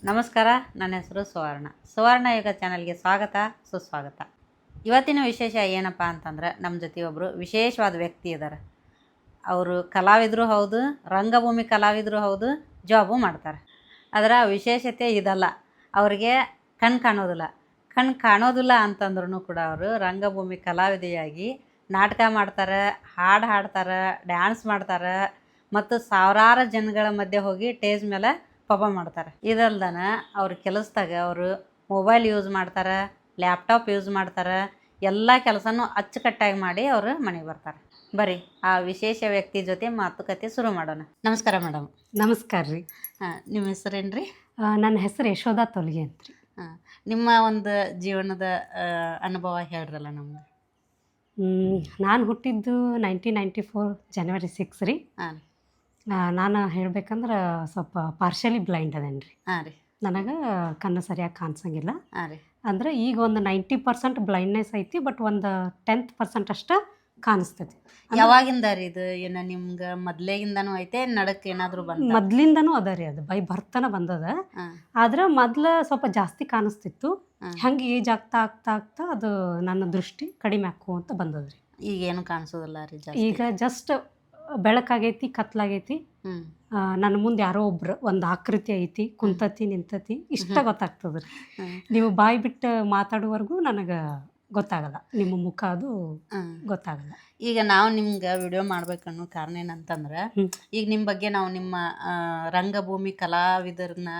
ನಮಸ್ಕಾರ, ನನ್ನ ಹೆಸರು ಸುವರ್ಣ ಯುಗ ಚಾನಲ್ಗೆ ಸ್ವಾಗತ, ಸುಸ್ವಾಗತ. ಇವತ್ತಿನ ವಿಶೇಷ ಏನಪ್ಪ ಅಂತಂದ್ರೆ, ನಮ್ಮ ಜೊತೆ ಒಬ್ಬರು ವಿಶೇಷವಾದ ವ್ಯಕ್ತಿ ಇದ್ದಾರೆ. ಅವರು ಕಲಾವಿದರು ಹೌದು, ರಂಗಭೂಮಿ ಕಲಾವಿದರು ಹೌದು, ಜಾಬು ಮಾಡ್ತಾರೆ. ಅದರ ವಿಶೇಷತೆ ಇದಲ್ಲ, ಅವ್ರಿಗೆ ಕಣ್ಣು ಕಾಣೋದಿಲ್ಲ ಅಂತಂದ್ರೂ ಕೂಡ ಅವರು ರಂಗಭೂಮಿ ಕಲಾವಿದೆಯಾಗಿ ನಾಟಕ ಮಾಡ್ತಾರೆ, ಹಾಡು ಹಾಡ್ತಾರೆ, ಡ್ಯಾನ್ಸ್ ಮಾಡ್ತಾರೆ ಮತ್ತು ಸಾವಿರಾರು ಜನಗಳ ಮಧ್ಯೆ ಹೋಗಿ ಟೇಜ್ ಮೇಲೆ ಪರ್ಫಾರ್ಮ್ ಮಾಡ್ತಾರೆ. ಇದಲ್ದನ ಅವ್ರ ಕೆಲಸದಾಗ ಅವರು ಮೊಬೈಲ್ ಯೂಸ್ ಮಾಡ್ತಾರೆ, ಲ್ಯಾಪ್ಟಾಪ್ ಯೂಸ್ ಮಾಡ್ತಾರೆ, ಎಲ್ಲ ಕೆಲಸನೂ ಅಚ್ಚುಕಟ್ಟಾಗಿ ಮಾಡಿ ಅವರು ಮನೆಗೆ ಬರ್ತಾರೆ. ಬರ್ರಿ ಆ ವಿಶೇಷ ವ್ಯಕ್ತಿ ಜೊತೆ ಮಾತುಕತೆ ಶುರು ಮಾಡೋಣ. ನಮಸ್ಕಾರ ಮೇಡಮ್. ನಮಸ್ಕಾರ ರೀ. ನಿಮ್ಮ ಹೆಸರೇನು ರೀ? ನನ್ನ ಹೆಸರು ಯಶೋಧ ತೊಲಗಿ ಅಂತ ರೀ. ನಿಮ್ಮ ಒಂದು ಜೀವನದ ಅನುಭವ ಹೇಳ್ರಲ್ಲ ನಮ್ಗೆ. ನಾನು ಹುಟ್ಟಿದ್ದು 1994 ಜನವರಿ 6 ರೀ. ಹಾಂ. ನಾನು ಹೇಳ್ಬೇಕಂದ್ರೆ ಸ್ವಲ್ಪ ಪಾರ್ಷಲಿ ಬ್ಲೈಂಡ್ ಅದೇನು ರೀ. ಹಾಂ ರೀ. ನನಗೆ ಕಣ್ಣು ಸರಿಯಾಗಿ ಕಾಣಿಸಂಗಿಲ್ಲ. ಹಾಂ ರೀ. ಅಂದರೆ ಈಗ ಒಂದು 90% ಬ್ಲೈಂಡ್ನೆಸ್ ಐತಿ, ಬಟ್ ಒಂದು 10% ಅಷ್ಟು ಕಾಣಿಸ್ತೈತಿ. ಯಾವಾಗಿಂದ ರೀ ಇದು? ಏನು ನಿಮ್ಗೆ ಮೊದಲೇಗಿಂದನೂ ಐತೆ, ನಡಕ್ಕೆ ಏನಾದರೂ ಬಂದ? ಮೊದ್ಲಿಂದನೂ ಅದ ರೀ, ಅದು ಬೈ ಬರ್ತನ ಬಂದದ. ಆದ್ರೆ ಮೊದ್ಲು ಸ್ವಲ್ಪ ಜಾಸ್ತಿ ಕಾಣಿಸ್ತಿತ್ತು. ಹಂಗೆ ಏಜ್ ಆಗ್ತಾ ಆಗ್ತಾ ಆಗ್ತಾ ಅದು ನನ್ನ ದೃಷ್ಟಿ ಕಡಿಮೆ ಅಂತ ಬಂದದ್ರಿ. ಈಗ ಏನು ಕಾಣಿಸೋದಿಲ್ಲ ರೀ? ಈಗ ಜಸ್ಟ್ ಬೆಳಕಾಗೈತಿ, ಕತ್ಲಾಗೈತಿ. ನನ್ನ ಮುಂದೆ ಯಾರೋ ಒಬ್ರು ಒಂದು ಆಕೃತಿ ಐತಿ, ಕುಂತತಿ ನಿಂತತಿ ಇಷ್ಟ ಗೊತ್ತಾಗ್ತದ್ರಿ. ನೀವು ಬಾಯಿ ಬಿಟ್ಟು ಮಾತಾಡುವವರೆಗೂ ನನಗೆ ಗೊತ್ತಾಗಲ್ಲ, ನಿಮ್ಮ ಮುಖ ಅದು ಗೊತ್ತಾಗಲ್ಲ. ಈಗ ನಾವು ನಿಮ್ಗೆ ವಿಡಿಯೋ ಮಾಡ್ಬೇಕನ್ನೋ ಕಾರಣ ಏನಂತಂದ್ರೆ, ಈಗ ನಿಮ್ಮ ಬಗ್ಗೆ ನಾವು ನಿಮ್ಮ ರಂಗಭೂಮಿ ಕಲಾವಿದರನ್ನ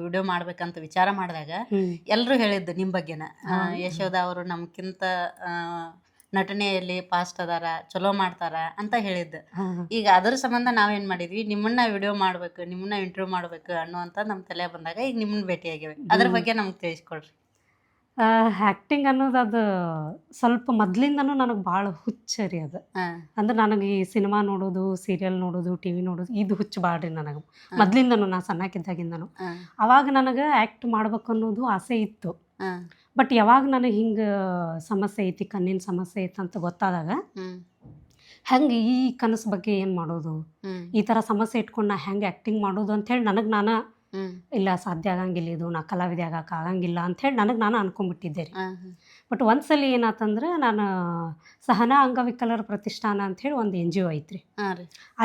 ವಿಡಿಯೋ ಮಾಡ್ಬೇಕಂತ ವಿಚಾರ ಮಾಡಿದಾಗ ಎಲ್ಲರೂ ಹೇಳಿದ್ದು ನಿಮ್ಮ ಬಗ್ಗೆನ. ಯಶೋಧ ಅವರು ನಮ್ಗಿಂತ ನಟನೆಯಲ್ಲಿ ಫಾಸ್ಟ್ ಅದಾರ, ಚಲೋ ಮಾಡ್ತಾರ ಅಂತ ಹೇಳಿದ್ದು. ಈಗ ಅದರ ಸಂಬಂಧ ನಾವೇನು ಮಾಡಿದ್ವಿ, ನಿಮ್ಮನ್ನ ವಿಡಿಯೋ ಮಾಡ್ಬೇಕು, ನಿಮ್ಮನ್ನ ಇಂಟರ್ವ್ಯೂ ಮಾಡ್ಬೇಕು ಅನ್ನುವಂಥ ನಮ್ಮ ತಲೆ ಬಂದಾಗ ಈಗ ನಿಮ್ಮನ್ನ ಭೇಟಿಯಾಗಿವೆ. ಅದ್ರ ಬಗ್ಗೆ ನಮ್ಗೆ ತಿಳಿಸ್ಕೊಡ್ರಿ. ಆ್ಯಕ್ಟಿಂಗ್ ಅನ್ನೋದು ಅದು ಸ್ವಲ್ಪ ಮೊದಲಿಂದನೂ ನನಗೆ ಭಾಳ ಹುಚ್ಚ ರೀ ಅದು. ಅಂದ್ರೆ ನನಗೆ ಈ ಸಿನಿಮಾ ನೋಡೋದು, ಸೀರಿಯಲ್ ನೋಡೋದು, ಟಿ ವಿ ನೋಡೋದು ಇದು ಹುಚ್ಚು ಭಾಳ ರೀ ನನಗೆ ಮೊದಲಿಂದನೂ. ನಾನು ಸಣ್ಣಕ್ಕಿದ್ದಾಗಿಂದನೂ ಅವಾಗ ನನಗೆ ಆ್ಯಕ್ಟ್ ಮಾಡ್ಬೇಕು ಅನ್ನೋದು ಆಸೆ ಇತ್ತು. ಬಟ್ ಯಾವಾಗ ನನಗೆ ಹಿಂಗೆ ಸಮಸ್ಯೆ ಐತಿ, ಕಣ್ಣಿನ ಸಮಸ್ಯೆ ಐತೆ ಅಂತ ಗೊತ್ತಾದಾಗ ಹೆಂಗೆ ಈ ಕನಸು ಬಗ್ಗೆ ಏನು ಮಾಡೋದು, ಈ ಥರ ಸಮಸ್ಯೆ ಇಟ್ಕೊಂಡು ನಾ ಹೆಂಗೆ ಆ್ಯಕ್ಟಿಂಗ್ ಮಾಡೋದು ಅಂಥೇಳಿ ನನಗೆ ನಾನು ಇಲ್ಲ ಸಾಧ್ಯ ಆಗಂಗಿಲ್ಲ, ಇದು ನಾ ಕಲಾವಿದೆ ಆಗಕ್ಕೆ ಆಗಂಗಿಲ್ಲ ಅಂಥೇಳಿ ನನಗೆ ನಾನು ಅನ್ಕೊಂಡ್ಬಿಟ್ಟಿದ್ದೆ ರೀ. ಬಟ್ ಒಂದ್ಸಲ ಏನಾತಂದ್ರೆ, ನಾನು ಸಹನಾ ಅಂಗವಿಕಲರ ಪ್ರತಿಷ್ಠಾನ ಅಂಥೇಳಿ ಒಂದು NGO ಐತ್ರಿ.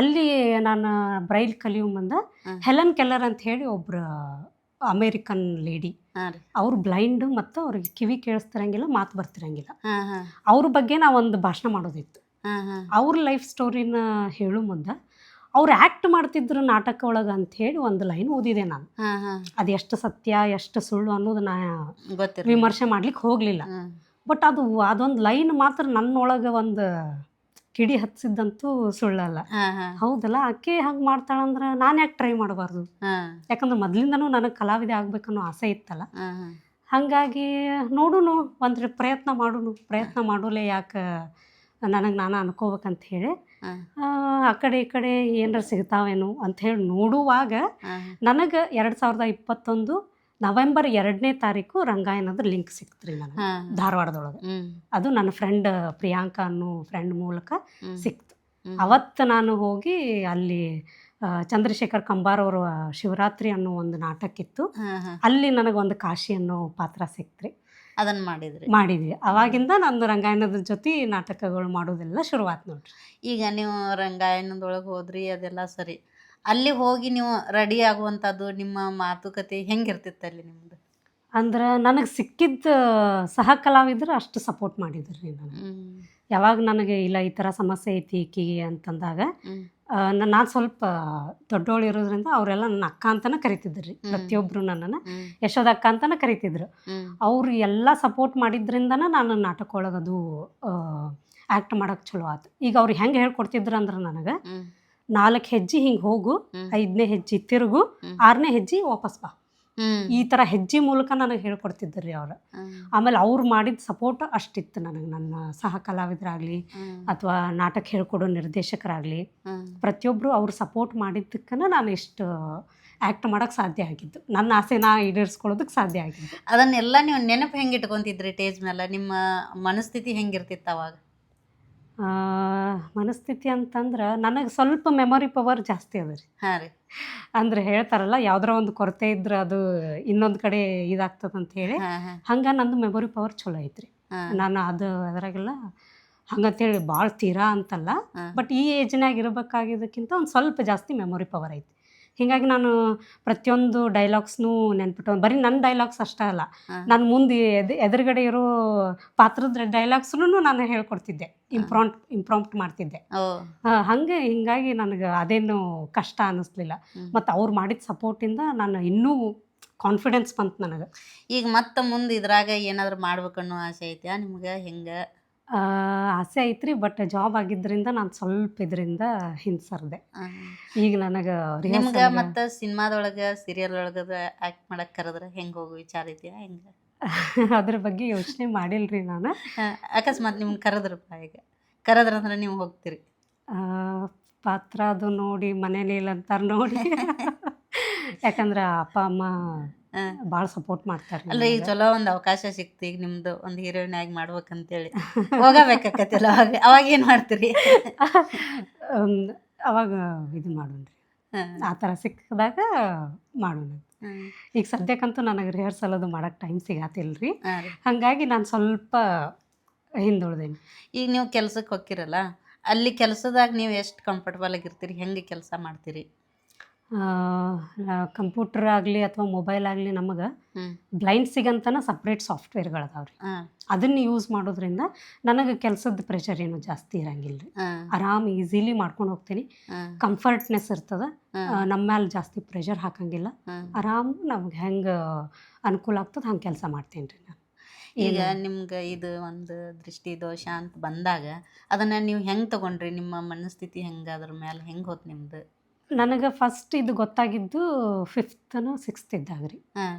ಅಲ್ಲಿ ನಾನು ಬ್ರೈಲ್ ಕಲಿಯೋ ಮುಂದೆ ಹೆಲನ್ ಕೆಲ್ಲರ್ ಅಂತ ಹೇಳಿ ಒಬ್ರು ಅಮೇರಿಕನ್ ಲೇಡಿ, ಅವ್ರು ಬ್ಲೈಂಡ್ ಮತ್ತು ಅವ್ರಿಗೆ ಕಿವಿ ಕೇಳಿಸ್ತಿರಂಗಿಲ್ಲ, ಮಾತು ಬರ್ತಿರಂಗಿಲ್ಲ. ಅವ್ರ ಬಗ್ಗೆ ನಾ ಒಂದು ಭಾಷಣ ಮಾಡೋದಿತ್ತು. ಅವ್ರ ಲೈಫ್ ಸ್ಟೋರಿನ ಹೇಳೋ ಮುಂದೆ ಅವ್ರು ಆ್ಯಕ್ಟ್ ಮಾಡ್ತಿದ್ರು ನಾಟಕ ಒಳಗೆ ಅಂಥೇಳಿ ಒಂದು ಲೈನ್ ಓದಿದೆ ನಾನು. ಅದು ಎಷ್ಟು ಸತ್ಯ ಎಷ್ಟು ಸುಳ್ಳು ಅನ್ನೋದು ನಾ ವಿಮರ್ಶೆ ಮಾಡ್ಲಿಕ್ಕೆ ಹೋಗಲಿಲ್ಲ. ಬಟ್ ಅದೊಂದು ಲೈನ್ ಮಾತ್ರ ನನ್ನೊಳಗೆ ಒಂದು ಕಿಡಿ ಹಚ್ಚಿದ್ದಂತೂ ಸುಳ್ಳಲ್ಲ. ಹೌದಲ್ಲ, ಆಕೆ ಹಂಗೆ ಮಾಡ್ತಾಳಂದ್ರೆ ನಾನು ಯಾಕೆ ಟ್ರೈ ಮಾಡಬಾರ್ದು? ಯಾಕಂದ್ರೆ ಮೊದಲಿಂದನೂ ನನಗೆ ಕಲಾವಿದೆ ಆಗ್ಬೇಕನ್ನೋ ಆಸೆ ಇತ್ತಲ್ಲ. ಹಾಗಾಗಿ ನೋಡುನು, ಒಂದು ಪ್ರಯತ್ನ ಮಾಡೋಲೆ, ಯಾಕೆ ನನಗೆ ನಾನು ಅನ್ಕೋಬೇಕಂತ ಹೇಳಿ ಆ ಕಡೆ ಈ ಕಡೆ ಏನಾರ ಸಿಗ್ತಾವೇನು ಅಂಥೇಳಿ ನೋಡುವಾಗ ನನಗೆ 2021 ನವೆಂಬರ್ 2ನೇ ತಾರೀಕು ರಂಗಾಯಣದ ಲಿಂಕ್ ಸಿಕ್ತು ರೀ ನನಗೆ ಧಾರವಾಡದೊಳಗೆ. ಅದು ನನ್ನ ಫ್ರೆಂಡ್ ಪ್ರಿಯಾಂಕಾ ಅನ್ನೋ ಫ್ರೆಂಡ್ ಮೂಲಕ ಸಿಕ್ತು. ಅವತ್ತು ನಾನು ಹೋಗಿ ಅಲ್ಲಿ ಚಂದ್ರಶೇಖರ್ ಕಂಬಾರ್ ಅವರ ಶಿವರಾತ್ರಿ ಅನ್ನೋ ಒಂದು ನಾಟಕ ಇತ್ತು, ಅಲ್ಲಿ ನನಗೊಂದು ಕಾಶಿ ಅನ್ನೋ ಪಾತ್ರ ಸಿಕ್ತ್ರಿ. ಅದನ್ನು ಮಾಡಿದ್ವಿ. ಅವಾಗಿಂದ ನಂದು ರಂಗಾಯಣದ ಜೊತೆ ನಾಟಕಗಳು ಮಾಡೋದೆಲ್ಲ ಶುರುವಾತು ನೋಡ್ರಿ. ಈಗ ನೀವು ರಂಗಾಯಣದೊಳಗೆ ಹೋದ್ರಿ, ಅದೆಲ್ಲ ಸರಿ. ಅಲ್ಲಿ ಹೋಗಿ ನೀವು ರೆಡಿ ಆಗುವಂಥದ್ದು, ನಿಮ್ಮ ಮಾತುಕತೆ ಹೆಂಗಿರ್ತಿತ್ತು ಅಲ್ಲಿ ನಿಮ್ಮದು? ಅಂದ್ರೆ ನನಗೆ ಸಿಕ್ಕಿದ್ದ ಸಹ ಕಲಾವಿದರು ಅಷ್ಟು ಸಪೋರ್ಟ್ ಮಾಡಿದ್ರು ರೀ. ಯಾವಾಗ ನನಗೆ ಇಲ್ಲ ಈ ಥರ ಸಮಸ್ಯೆ ಐತಿ ಈಕಿಗೆ ಅಂತಂದಾಗ ನಾನು ಸ್ವಲ್ಪ ದೊಡ್ಡೋಳು ಇರೋದ್ರಿಂದ ಅವರೆಲ್ಲ ನನ್ನ ಅಕ್ಕ ಅಂತಲೇ ಕರಿತಿದ್ರು ರೀ. ಪ್ರತಿಯೊಬ್ಬರು ನನ್ನನ್ನು ಯಶೋಧ ಅಕ್ಕ ಅಂತಲೇ ಕರಿತಿದ್ರು. ಅವರು ಎಲ್ಲ ಸಪೋರ್ಟ್ ಮಾಡಿದ್ರಿಂದನೇ ನಾನು ನಾಟಕ ಒಳಗದು ಆ್ಯಕ್ಟ್ ಮಾಡೋಕ್ಕೆ ಚಲೋ ಆಯ್ತು. ಈಗ ಅವ್ರು ಹೆಂಗೆ ಹೇಳ್ಕೊಡ್ತಿದ್ರು ಅಂದ್ರೆ, ನನಗೆ 4 ಹೆಜ್ಜೆ ಹಿಂಗೆ ಹೋಗು, 5ನೇ ಹೆಜ್ಜೆ ತಿರುಗು, 6ನೇ ಹೆಜ್ಜೆ ವಾಪಸ್ ಬಾ, ಈ ಥರ ಹೆಜ್ಜೆ ಮೂಲಕ ನನಗೆ ಹೇಳ್ಕೊಡ್ತಿದ್ರು ರೀ ಅವ್ರು. ಆಮೇಲೆ ಅವ್ರು ಮಾಡಿದ ಸಪೋರ್ಟ್ ಅಷ್ಟಿತ್ತು ನನಗೆ. ನನ್ನ ಸಹ ಕಲಾವಿದರಾಗಲಿ ಅಥವಾ ನಾಟಕ ಹೇಳ್ಕೊಡೋ ನಿರ್ದೇಶಕರಾಗಲಿ ಪ್ರತಿಯೊಬ್ಬರು ಅವ್ರು ಸಪೋರ್ಟ್ ಮಾಡಿದ್ದಕ್ಕನ ನಾನು ಇಷ್ಟು ಆ್ಯಕ್ಟ್ ಮಾಡೋಕ್ಕೆ ಸಾಧ್ಯ ಆಗಿದ್ದು, ನನ್ನ ಆಸೆ ನಾ ಈಡೇರಿಸ್ಕೊಳ್ಳೋದಕ್ಕೆ ಸಾಧ್ಯ ಆಗಿದ್ದು. ಅದನ್ನೆಲ್ಲ ನೀವು ನೆನಪು ಹೆಂಗೆ ಇಟ್ಕೊತಿದ್ರಿ ಟೇಜ್ ಮೇಲೆ? ನಿಮ್ಮ ಮನಸ್ಥಿತಿ ಹೆಂಗಿರ್ತಿತ್ತು ಅವಾಗ? ಮನಸ್ಥಿತಿ ಅಂತಂದ್ರೆ ನನಗೆ ಸ್ವಲ್ಪ ಮೆಮೊರಿ ಪವರ್ ಜಾಸ್ತಿ ಅದ ರೀ. ಹಾಂ ರೀ. ಅಂದ್ರೆ ಹೇಳ್ತಾರಲ್ಲ ಯಾವ್ದಾರ ಒಂದು ಕೊರತೆ ಇದ್ರೆ ಅದು ಇನ್ನೊಂದು ಕಡೆ ಇದಾಗ್ತದೆ ಅಂತ ಹೇಳಿ, ಹಾಂ ಹಾಂ ಹಂಗೆ ನಂದು ಮೆಮೊರಿ ಪವರ್ ಚಲೋ ಐತ್ರಿ. ಹಾಂ ನಾನು ಅದರಾಗೆಲ್ಲ ಹಂಗಂತೇಳಿ ಭಾಳ ತೀರಾ ಅಂತಲ್ಲ, ಹಾಂ ಬಟ್ ಈ ಏಜ್ನಾಗ ಇರಬೇಕಾಗಿದ್ದಕ್ಕಿಂತ ಒಂದು ಸ್ವಲ್ಪ ಜಾಸ್ತಿ ಮೆಮೊರಿ ಪವರ್ ಐತಿ. ಹೀಗಾಗಿ ನಾನು ಪ್ರತಿಯೊಂದು ಡೈಲಾಗ್ಸ್ನೂ ನೆನ್ಪಿಟ್ಟು ಬರೀ ನನ್ನ ಡೈಲಾಗ್ಸ್ ಅಷ್ಟೇ ಅಲ್ಲ, ಹಾಂ ನಾನು ಮುಂದೆ ಎದುರುಗಡೆ ಇರೋ ಪಾತ್ರದ ಡೈಲಾಗ್ಸ್ನು ನಾನು ಹೇಳ್ಕೊಡ್ತಿದ್ದೆ, ಇಂಪ್ರಾಂಪ್ಟ್ ಮಾಡ್ತಿದ್ದೆ. ಓ ಹಾಗೆ ಹಿಂಗಾಗಿ ನನಗೆ ಅದೇನು ಕಷ್ಟ ಅನ್ನಿಸ್ಲಿಲ್ಲ. ಮತ್ತು ಅವ್ರು ಮಾಡಿದ ಸಪೋರ್ಟಿಂದ ನಾನು ಇನ್ನೂ ಕಾನ್ಫಿಡೆನ್ಸ್ ಬಂತು ನನಗೆ. ಈಗ ಮತ್ತೆ ಮುಂದೆ ಇದ್ರಾಗ ಏನಾದ್ರು ಮಾಡ್ಬೇಕನ್ನೋ ಆಸೆ ಐತ್ಯಾ ನಿಮ್ಗೆ? ಹೆಂಗೆ? ಆಸೆ ಐತ್ರಿ, ಬಟ್ ಜಾಬ್ ಆಗಿದ್ದರಿಂದ ನಾನು ಸ್ವಲ್ಪ ಇದರಿಂದ ಹಿಂಸರ್ದೆ. ಈಗ ನನಗೆ ನಿಮ್ಗೆ ಮತ್ತೆ ಸಿನಿಮಾದೊಳಗೆ ಸೀರಿಯಲ್ ಒಳಗದ ಆ್ಯಕ್ಟ್ ಮಾಡಕ್ಕೆ ಕರೆದ್ರೆ ಹೆಂಗೆ ಹೋಗೋ ವಿಚಾರ ಐತಿಯಾ? ಹೆಂಗೆ? ಅದ್ರ ಬಗ್ಗೆ ಯೋಚನೆ ಮಾಡಿಲ್ರಿ ನಾನು. ಅಕಸ್ಮಾತ್ ನಿಮ್ಗೆ ಕರೆದ್ರಪ್ಪ, ಈಗ ಕರೆದ್ರಂದ್ರೆ ನೀವು ಹೋಗ್ತೀರಿ? ಪಾತ್ರ ಅದು ನೋಡಿ ಮನೇಲಿ ಇಲ್ಲ ಅಂತಾರೆ ನೋಡಿ. ಯಾಕಂದ್ರೆ ಅಪ್ಪ ಅಮ್ಮ ಭಾಳ ಸಪೋರ್ಟ್ ಮಾಡ್ತಾರೆ. ಅಲ್ಲ, ಈಗ ಚಲೋ ಒಂದು ಅವಕಾಶ ಸಿಕ್ತು, ಈಗ ನಿಮ್ದು ಒಂದು ಹೀರೋಯಿನ್ ಆಗಿ ಮಾಡ್ಬೇಕಂತೇಳಿ ಹೋಗಬೇಕಾಕತಿಲ್ಲ, ಅವಾಗ ಏನು ಮಾಡ್ತೀರಿ? ಅವಾಗ ಇದು ಮಾಡೋಣ್ರಿ, ಆ ಥರ ಸಿಕ್ಕಿದಾಗ ಮಾಡೋಣ. ಈಗ ಸದ್ಯಕ್ಕಂತೂ ನನಗೆ ರಿಹರ್ಸಲ್ ಅದು ಮಾಡೋಕ್ಕೆ ಟೈಮ್ ಸಿಗತ್ತಿಲ್ರಿ, ಹಾಗಾಗಿ ನಾನು ಸ್ವಲ್ಪ ಹಿಂದುಳ್ದೇನಿ. ಈಗ ನೀವು ಕೆಲ್ಸಕ್ಕೆ ಹೋಗ್ತಿರಲ್ಲ, ಅಲ್ಲಿ ಕೆಲಸದಾಗ ನೀವು ಎಷ್ಟು ಕಂಫರ್ಟಬಲ್ ಆಗಿರ್ತೀರಿ? ಹೆಂಗೆ ಕೆಲಸ ಮಾಡ್ತೀರಿ? ಕಂಪ್ಯೂಟರ್ ಆಗಲಿ ಅಥವಾ ಮೊಬೈಲ್ ಆಗಲಿ ನಮಗೆ ಬ್ಲೈಂಡ್ಸಿಗಂತನ ಸಪ್ರೇಟ್ ಸಾಫ್ಟ್ವೇರ್ಗಳದಾವ್ರಿ. ಅದನ್ನು ಯೂಸ್ ಮಾಡೋದ್ರಿಂದ ನನಗೆ ಕೆಲಸದ ಪ್ರೆಷರ್ ಏನು ಜಾಸ್ತಿ ಇರಂಗಿಲ್ಲ ರೀ. ಆರಾಮ್ ಈಸಿಲಿ ಮಾಡ್ಕೊಂಡು ಹೋಗ್ತೀನಿ. ಕಂಫರ್ಟ್ನೆಸ್ ಇರ್ತದೆ, ನಮ್ಮ ಮೇಲೆ ಜಾಸ್ತಿ ಪ್ರೆಷರ್ ಹಾಕಂಗಿಲ್ಲ. ಆರಾಮ್ ನಮ್ಗೆ ಹೆಂಗೆ ಅನುಕೂಲ ಆಗ್ತದೆ ಹಂಗೆ ಕೆಲಸ ಮಾಡ್ತೀನಿ ರೀ ನಾನು. ಈಗ ನಿಮ್ಗೆ ಇದು ಒಂದು ದೃಷ್ಟಿ ದೋಷ ಅಂತ ಬಂದಾಗ ಅದನ್ನು ನೀವು ಹೆಂಗೆ ತೊಗೊಂಡ್ರಿ? ನಿಮ್ಮ ಮನಸ್ಥಿತಿ ಹೆಂಗೆ, ಅದ್ರ ಮೇಲೆ ಹೆಂಗೆ ಹೋತ್ ನಿಮ್ದು? ನನಗೆ ಫಸ್ಟ್ ಇದು ಗೊತ್ತಾಗಿದ್ದು 5th 6th ಇದ್ದಾಗ ರೀ.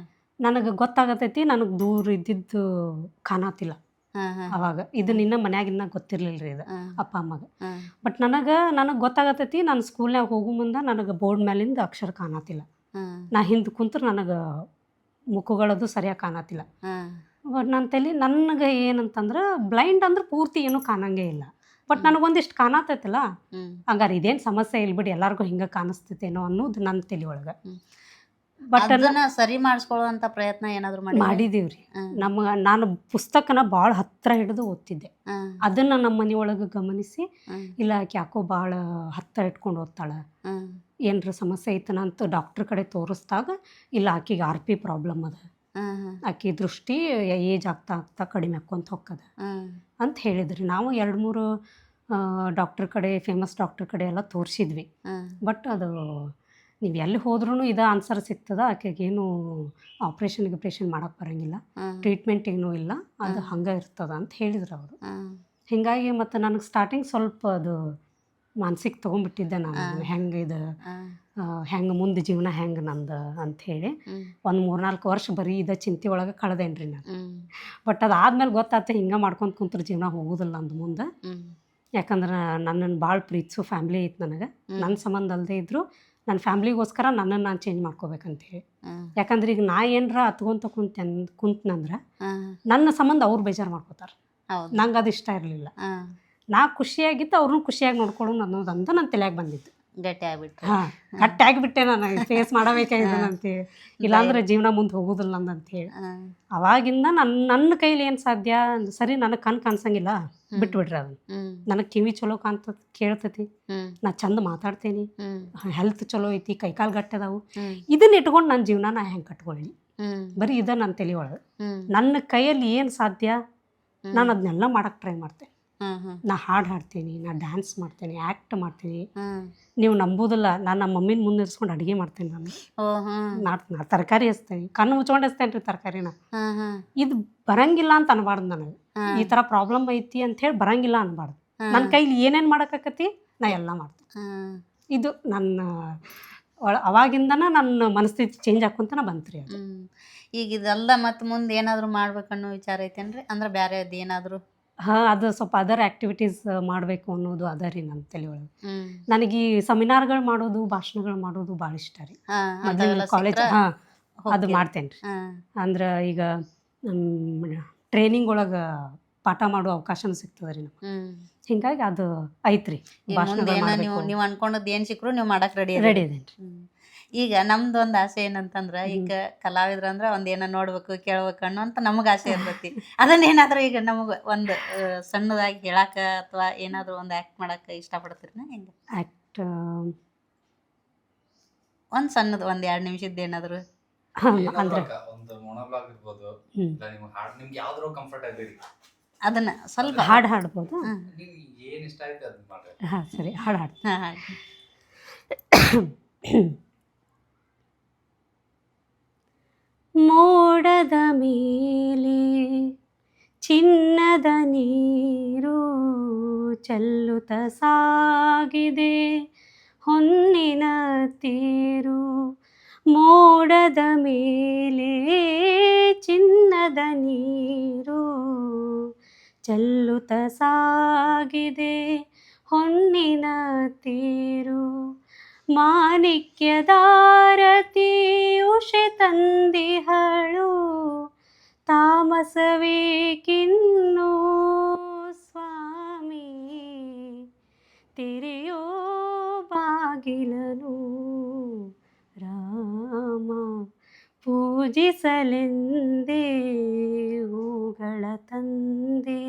ನನಗೆ ಗೊತ್ತಾಗತೈತಿ ನನಗೆ ದೂರ ಇದ್ದಿದ್ದು ಕಾಣತಿಲ್ಲ ಅವಾಗ. ಇದು ನಿನ್ನ ಮನ್ಯಾಗಿನ್ನ ಗೊತ್ತಿರಲಿಲ್ಲ ರೀ ಇದು ಅಪ್ಪ ಅಮ್ಮಗೆ. ಬಟ್ ನನಗೆ ಗೊತ್ತಾಗತೈತಿ ನಾನು ಸ್ಕೂಲ್ನಾಗ ಹೋಗೋ ಮುಂದೆ ನನಗೆ ಬೋರ್ಡ್ ಮೇಲಿಂದ ಅಕ್ಷರ ಕಾಣತಿಲ್ಲ. ನಾ ಹಿಂದೆ ಕುಂತ್ರೆ ನನಗೆ ಮುಖಗಳದು ಸರಿಯಾಗಿ ಕಾಣತಿಲ್ಲ. ಬಟ್ ನನ್ನ ತಲೆ ನನಗೆ ಏನಂತಂದ್ರೆ ಬ್ಲೈಂಡ್ ಅಂದ್ರೆ ಪೂರ್ತಿ ಏನೂ ಕಾಣಂಗೇ ಇಲ್ಲ. ಬಟ್ ನನಗೊಂದಿಷ್ಟು ಕಾಣತೈತಲ್ಲ, ಹಂಗಾರೆ ಇದೇನು ಸಮಸ್ಯೆ ಇಲ್ಲ ಬಿಡಿ, ಎಲ್ಲರಿಗೂ ಹಿಂಗೆ ಕಾಣಿಸ್ತೈತೇನೋ ಅನ್ನೋದು ನನ್ನ ತಲೆ ಒಳಗೆ. ಬಟ್ ಅದನ್ನ ಸರಿ ಮಾಡಿಸ್ಕೊಳ್ಳುವಂಥ ಪ್ರಯತ್ನ ಏನಾದರೂ ಮಾಡಿದೀವಿ ರೀ. ನಾನು ಪುಸ್ತಕನ ಭಾಳ ಹತ್ತಿರ ಹಿಡಿದು ಓದ್ತಿದ್ದೆ. ಅದನ್ನು ನಮ್ಮ ಮನೆಯೊಳಗೆ ಗಮನಿಸಿ, ಇಲ್ಲ ಆಕೆ ಯಾಕೋ ಭಾಳ ಹತ್ತಿರ ಇಟ್ಕೊಂಡು ಓದ್ತಾಳೆ, ಏನರ ಸಮಸ್ಯೆ ಐತನ ಅಂತ ಡಾಕ್ಟ್ರ್ ಕಡೆ ತೋರಿಸ್ದಾಗ, ಇಲ್ಲ ಆಕೆಗೆ RP ಪ್ರಾಬ್ಲಮ್ ಅದ, ಆಕೆ ದೃಷ್ಟಿ ಏಜ್ ಆಗ್ತಾ ಆಗ್ತಾ ಕಡಿಮೆ ಆಕ್ಕೊಂತ ಹೋಗ್ತದೆ ಅಂತ ಹೇಳಿದ್ರಿ. ನಾವು 2-3 ಡಾಕ್ಟ್ರ್ ಕಡೆ, ಫೇಮಸ್ ಡಾಕ್ಟ್ರ್ ಕಡೆ ಎಲ್ಲ ತೋರಿಸಿದ್ವಿ. ಬಟ್ ಅದು ನೀವು ಎಲ್ಲಿ ಹೋದ್ರೂ ಇದು ಆನ್ಸರ್ ಸಿಗ್ತದೆ, ಆಕೆಗೇನು ಆಪ್ರೇಷನ್ ಮಾಡೋಕ್ಕೆ ಬರೋಂಗಿಲ್ಲ, ಟ್ರೀಟ್ಮೆಂಟ್ ಏನೂ ಇಲ್ಲ, ಅದು ಹಂಗೆ ಇರ್ತದೆ ಅಂತ ಹೇಳಿದ್ರು ಅವರು. ಹೀಗಾಗಿ ಮತ್ತು ನನಗೆ ಸ್ಟಾರ್ಟಿಂಗ್ ಸ್ವಲ್ಪ ಅದು ಮಾನಸಿಕ ತೊಗೊಂಡ್ಬಿಟ್ಟಿದ್ದೆ ನಾನು, ಹೆಂಗೆ ಇದು ಹೆಂಗೆ ಮುಂದೆ ಜೀವನ ಹೆಂಗೆ ನಂದು ಅಂಥೇಳಿ. ಒಂದು 3-4 ವರ್ಷ ಬರೀ ಇದು ಚಿಂತೆ ಒಳಗೆ ಕಳೆದೇನು ರೀ ನಾನು. ಬಟ್ ಅದಾದ್ಮೇಲೆ ಗೊತ್ತಾಯ್ತು ಹಿಂಗೆ ಮಾಡ್ಕೊಂಡು ಕುಂತ್ರೆ ಜೀವನ ಹೋಗೋದಿಲ್ಲ ಅಂದ ಮುಂದೆ. ಯಾಕಂದ್ರೆ ನನ್ನನ್ನು ಭಾಳ ಪ್ರೀತಿಸೋ ಫ್ಯಾಮ್ಲಿ ಐತೆ ನನಗೆ. ನನ್ನ ಸಂಬಂಧ ಅಲ್ಲದೆ ಇದ್ದರೂ ನನ್ನ ಫ್ಯಾಮ್ಲಿಗೋಸ್ಕರ ನನ್ನನ್ನು ನಾನು ಚೇಂಜ್ ಮಾಡ್ಕೋಬೇಕಂತೇಳಿ. ಯಾಕಂದ್ರೆ ಈಗ ನಾ ಏನರ ಹತ್ಕೊಂತ ಕುಂತ್ನಂದ್ರೆ ನನ್ನ ಸಂಬಂಧ ಅವ್ರು ಬೇಜಾರು ಮಾಡ್ಕೋತಾರೆ. ನಂಗೆ ಅದು ಇಷ್ಟ ಇರಲಿಲ್ಲ. ನಾ ಖುಷಿಯಾಗಿತ್ತು, ಅವ್ರನ್ನೂ ಖುಷಿಯಾಗಿ ನೋಡ್ಕೊಳ್ಳೋಣ ಅನ್ನೋದಂತ ನನ್ನ ತಲೆಯಾಗ ಬಂದಿತ್ತು. ಗಟ್ಟಿ ಆಗಿಬಿಟ್ಟು ಗಟ್ಟಿಯಾಗಿಬಿಟ್ಟೆ ನಾನು, ಫೇಸ್ ಮಾಡಬೇಕಾಗಿದೆ ಅಂತೇಳಿ, ಇಲ್ಲಾಂದ್ರೆ ಜೀವನ ಮುಂದೆ ಹೋಗೋದಿಲ್ಲ ಅಂದಂತೇಳಿ. ಅವಾಗಿಂದ ನನ್ನ ಕೈಲಿ ಏನು ಸಾಧ್ಯ, ಸರಿ ನನಗೆ ಕಾಣಿಸಂಗಿಲ್ಲ ಬಿಟ್ಬಿಡ್ರಿ ಅದನ್ನು. ನನಗೆ ಕಿವಿ ಚಲೋ ಕೇಳ್ತೈತಿ, ನಾ ಚಂದ ಮಾತಾಡ್ತೇನೆ, ಹೆಲ್ತ್ ಚಲೋ ಐತಿ, ಕೈಕಾಲು ಗಟ್ಟದಾವು, ಇದನ್ನ ಇಟ್ಕೊಂಡು ನನ್ನ ಜೀವನ ನಾ ಹೆಂಗೆ ಕಟ್ಕೊಳ್ಳಿ? ಬರೀ ಇದ ನನ್ನ ತಲೆ ಒಳಗೆ. ನನ್ನ ಕೈಯಲ್ಲಿ ಏನು ಸಾಧ್ಯ ನಾನು ಅದನ್ನೆಲ್ಲ ಮಾಡಕ್ಕೆ ಟ್ರೈ ಮಾಡ್ತೇನೆ. ನಾ ಹಾಡು ಹಾಡ್ತೀನಿ, ನಾ ಡ್ಯಾನ್ಸ್ ಮಾಡ್ತೇನೆ, ಆ್ಯಕ್ಟ್ ಮಾಡ್ತೀನಿ. ನೀವು ನಂಬೋದಿಲ್ಲ, ನಾನು ನಮ್ಮ ಮಮ್ಮಿನ ಮುಂದೆ ಇರಿಸ್ಕೊಂಡು ಅಡುಗೆ ಮಾಡ್ತೇನೆ. ನಾನು ತರಕಾರಿ ಹಚ್ತೇನೆ, ಕಣ್ಣು ಮುಚ್ಕೊಂಡು ಹಚ್ತೇನೆ ರೀ ತರಕಾರಿನ. ಇದು ಬರಂಗಿಲ್ಲ ಅಂತ ಅನ್ಬಾರ್ದು ನನಗೆ. ಈ ಥರ ಪ್ರಾಬ್ಲಮ್ ಐತಿ ಅಂಥೇಳಿ ಬರಂಗಿಲ್ಲ ಅನ್ಬಾರ್ದು. ನನ್ನ ಕೈಲಿ ಏನೇನು ಮಾಡೋಕ್ಕಾಕತಿ ನಾ ಎಲ್ಲ ಮಾಡ್ತೀನಿ. ಇದು ನನ್ನ ಅವಾಗಿಂದನ ನನ್ನ ಮನಸ್ಥಿತಿ ಚೇಂಜ್ ಆಕ್ಕೊಂತನ ಬಂತು ರೀ ಅದು. ಈಗ ಇದೆಲ್ಲ ಮತ್ತು ಮುಂದೆ ಏನಾದರೂ ಮಾಡ್ಬೇಕನ್ನೋ ವಿಚಾರ ಐತೇನ್ರಿ? ಅಂದ್ರೆ ಬೇರೆ ಅದು ಏನಾದರೂ? ಅದು ಸ್ವಲ್ಪ ಅದರ್ ಆ್ಯಕ್ಟಿವಿಟೀಸ್ ಮಾಡಬೇಕು ಅನ್ನೋದು ಅದ ರೀ ನನ್ನ ತಲೆ ಒಳಗೆ. ನನಗೆ ಈ ಸೆಮಿನಾರ್ಗಳು ಮಾಡೋದು, ಭಾಷಣಗಳು ಮಾಡೋದು ಭಾಳ ಇಷ್ಟ ರೀ. ಕಾಲೇಜ್ ಅದು ಮಾಡ್ತೇನೆ ರೀ. ಅಂದ್ರೆ ಈಗ ಟ್ರೈನಿಂಗ್ ಒಳಗೆ ಪಾಠ ಮಾಡೋ ಅವಕಾಶನೂ ಸಿಗ್ತದೆ ರೀ ನಮ್ಗೆ. ಹ್ಮ್ ಹಿಂಗಾಗಿ ಅದು ಐತ್ರಿ ಈಗ ಭಾಷಣ ಮುಂದೆ ಏನೋ ನೀವು ಅನ್ಕೊಂಡದ್ ಏನ್ ಸಿಕ್ಕರು ನೀವು ಮಾಡಕ್ ರೆಡಿ ರೆಡಿ ಇದೇನ್ರಿ. ಈಗ ನಮ್ದು ಒಂದು ಆಸೆ ಏನಂತಂದ್ರ ಈಗ ಕಲಾವಿದ್ರ ಅಂದ್ರ ಒಂದ್ ಏನೋ ನೋಡ್ಬೇಕು ಕೇಳ್ಬೇಕು ಅನ್ನೋ ಅಂತ ನಮಗ ಆಸೆ ಇರ್ತೈತಿ. ಅದನ್ನ ಏನಾದ್ರು ಈಗ ನಮಗ ಒಂದು ಸಣ್ಣದಾಗಿ ಹೇಳಾಕ ಅಥವಾ ಏನಾದ್ರು ಒಂದು ಆಕ್ಟ್ ಮಾಡಾಕ ಇಷ್ಟಪಡ್ತೀರಿನ ಹೆಂಗ? ಆ್ಯಕ್ಟ್ ಒಂದ್ ಸಣ್ಣದು ಒಂದ್ 2 ನಿಮಿಷದ ಏನಾದ್ರು ಅಂದ್ರೆ ಒಂದು ಮೊನೋಬ್ಲಾಗ್ ಇರ್ಬೋದು, ಹ್ಮ್. ಇಲ್ಲ ನಿಮ್ಗೆ ಹಾಡು ನಿಮ್ಗೆ ಯಾವ್ದಾರು ಕಂಫರ್ಟ್ ಆಗಿರಿ, ಅದನ್ನ ಸ್ವಲ್ಪ ಹಾಡು ಹಾಡ್ಬೋದು. ನಿಮ್ಗೆ ಏನ್ ಇಷ್ಟ ಆಯ್ತು ಅದನ್ನ ಮಾಡ್ರಿ. ಹಾಂ ಸರಿ, ಹಾಡು ಹಾಡ್ತೀನಿ. ಹಾ, ಹಾಡಿ. ಮೋಡದ ಮೇಲೆ ಚಿನ್ನದ ನೀರು ಚೆಲ್ಲುತ್ತ ಸಾಗಿದೆ ಹೊನ್ನಿನ ತೇರು. ಮೋಡದ ಮೇಲೆ ಚಿನ್ನದ ನೀರು ಚೆಲ್ಲುತ್ತ ಸಾಗಿದೆ ಹೊನ್ನಿನ ತೇರು. ಮಾಣಿಕ್ಯದಾರತಿ ಉಷೆ ತಂದಿಹಳು ತಾಮಸವೇಕಿನ್ನು ಸ್ವಾಮಿ. ತೆರೆಯೋ ಬಾಗಿಲನು ರಾಮ ಪೂಜಿಸಲೆಂದೇ ಹೂಗಳ ತಂದೆ.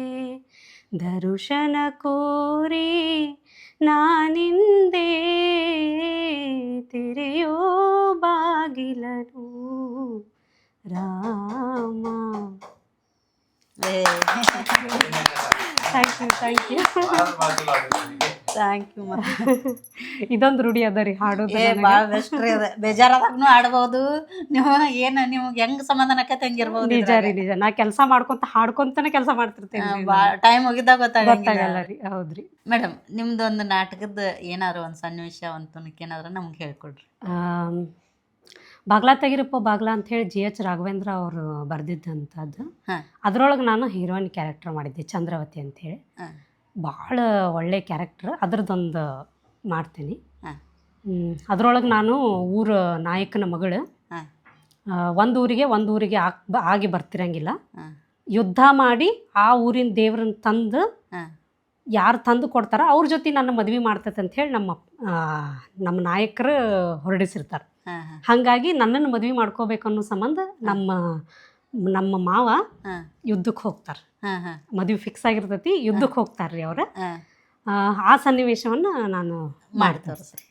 ದರುಶನ ಕೋರಿ ನಾನಿಂದೆ ತೆರೆಯೋ ಬಾಗಿಲನು ರಾಮ. ಏ, ಥ್ಯಾಂಕ್ ಯು ಥ್ಯಾಂಕ್ ಯು ಭಾಳ ಚಲೋ ಆಗಿತ್ತು ನಿಮಗೆ. Thank you. ಇದೊಂದು ರೂಢಿ ಅದ ರೀ ಹಾಡೋದು. ಭಾಳ ಬೆಸ್ಟ್ ರೀ ಅದ. ಬೇಜಾರಾದಾಗ್ನು ಆಡ್ಬೋದು ನೀವು. ಏನ್ ನಿಮ್ಗೆ ಹೆಂಗ್ ಸಮಾಧಾನ ಆಕೈತೆ ಹಂಗಿರ್ಬೋದು. ನಿಜ ರೀ ನಿಜ. ನಾ ಕೆಲಸ ಮಾಡ್ಕೊಂತ ಹಾಡ್ಕೊಂತಾನೆ ಕೆಲಸ ಮಾಡ್ತಿರ್ತೇನೆ. ಟೈಮ್ ಹೋಗಿದ್ದಾಗ ಗೊತ್ತಾಗಲ್ಲ ಗೊತ್ತಾಗಲ್ಲ. ರೀ. ಹೌದ್ರಿ ಮೇಡಮ್, ನಿಮ್ದೊಂದು ನಾಟಕದ ಏನಾದ್ರು ಒಂದು ಸನ್ನಿವೇಶ ಒಂದು ತುಣುಕ್ ಏನಾದ್ರು ನಮ್ಗೆ ಹೇಳ್ಕೊಡ್ರಿ. ಬಾಗ್ಲಾ ತೆಗಿರಪ್ಪ ಬಾಗ್ಲಾ ಅಂಥೇಳಿ GH ರಾಘವೇಂದ್ರ ಅವರು ಬರೆದಿದ್ದಂಥದ್ದು. ಹಾ. ಅದರೊಳಗೆ ನಾನು ಹೀರೋಯಿನ್ ಕ್ಯಾರೆಕ್ಟರ್ ಮಾಡಿದ್ದೆ, ಚಂದ್ರವತಿ ಅಂಥೇಳಿ. ಹಾ. ಭಾಳ ಒಳ್ಳೆ ಕ್ಯಾರೆಕ್ಟರ್. ಅದ್ರದ್ದೊಂದು ಮಾಡ್ತೀನಿ. ಹಾ. ಅದರೊಳಗೆ ನಾನು ಊರ ನಾಯಕನ ಮಗಳು. ಹಾ. ಒಂದು ಊರಿಗೆ ಆಗಿ ಬರ್ತಿರಂಗಿಲ್ಲ. ಹಾ. ಯುದ್ಧ ಮಾಡಿ ಆ ಊರಿನ ದೇವ್ರನ್ನ ತಂದು ಹಾ. ಯಾರು ತಂದು ಕೊಡ್ತಾರ ಅವ್ರ ಜೊತೆ ನನ್ನ ಮದ್ವೆ ಮಾಡ್ತೈತೆ ಅಂಥೇಳಿ ನಮ್ಮ ನಾಯಕರು ಹೊರಡಿಸಿರ್ತಾರೆ. ಹಾ. ಹಾ. ಹಾಗಾಗಿ ನನ್ನನ್ನು ಮದ್ವೆ ಮಾಡ್ಕೋಬೇಕು ಅನ್ನೋ ಸಂಬಂಧ ನಮ್ಮ ಮಾವ ಹಾ. ಯುದ್ಧಕ್ಕೆ ಹೋಗ್ತಾರೆ. ಹಾ. ಹಾ. ಮದುವೆ ಫಿಕ್ಸ್ ಆಗಿರ್ತೈತಿ, ಯುದ್ಧಕ್ಕೆ ಹೋಗ್ತಾರೆ ರೀ ಅವ್ರು. ಹಾ. ಆ ಸನ್ನಿವೇಶವನ್ನು ನಾನು ಮಾಡಿ ತೋರಿಸ್ರಿ.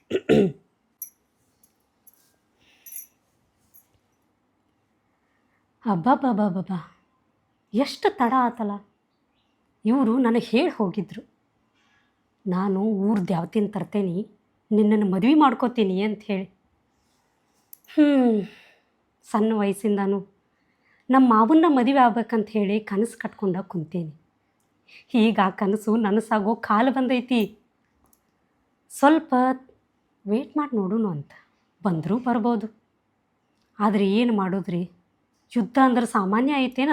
ಅಬ್ಬಬ್ಬಬ್ಬಬ್ಬ, ಎಷ್ಟು ತಡ ಆತಲ್ಲ. ಇವರು ನನಗೆ ಹೇಳಿ ಹೋಗಿದ್ರು, ನಾನು ಊರ್ದು ಯಾವತ್ತಿನ ತರ್ತೇನೆ, ನಿನ್ನನ್ನು ಮದುವೆ ಮಾಡ್ಕೋತೀನಿ ಅಂಥೇಳಿ. ಸಣ್ಣ ವಯಸ್ಸಿಂದನೂ ನಮ್ಮ ಮಾವನ್ನ ಮದುವೆ ಆಗ್ಬೇಕಂತ ಹೇಳಿ ಕನಸು ಕಟ್ಕೊಂಡ ಕುಂತೇನೆ. ಈಗ ಆ ಕನಸು ನನಸಾಗೋ ಕಾಲ ಬಂದೈತಿ. ಸ್ವಲ್ಪ ವೇಟ್ ಮಾಡಿ ನೋಡೋಣ ಅಂತ. ಬಂದರೂ ಬರ್ಬೋದು. ಆದರೆ ಏನು ಮಾಡೋದ್ರಿ, ಯುದ್ಧ ಅಂದ್ರೆ ಸಾಮಾನ್ಯ ಐತೇನ?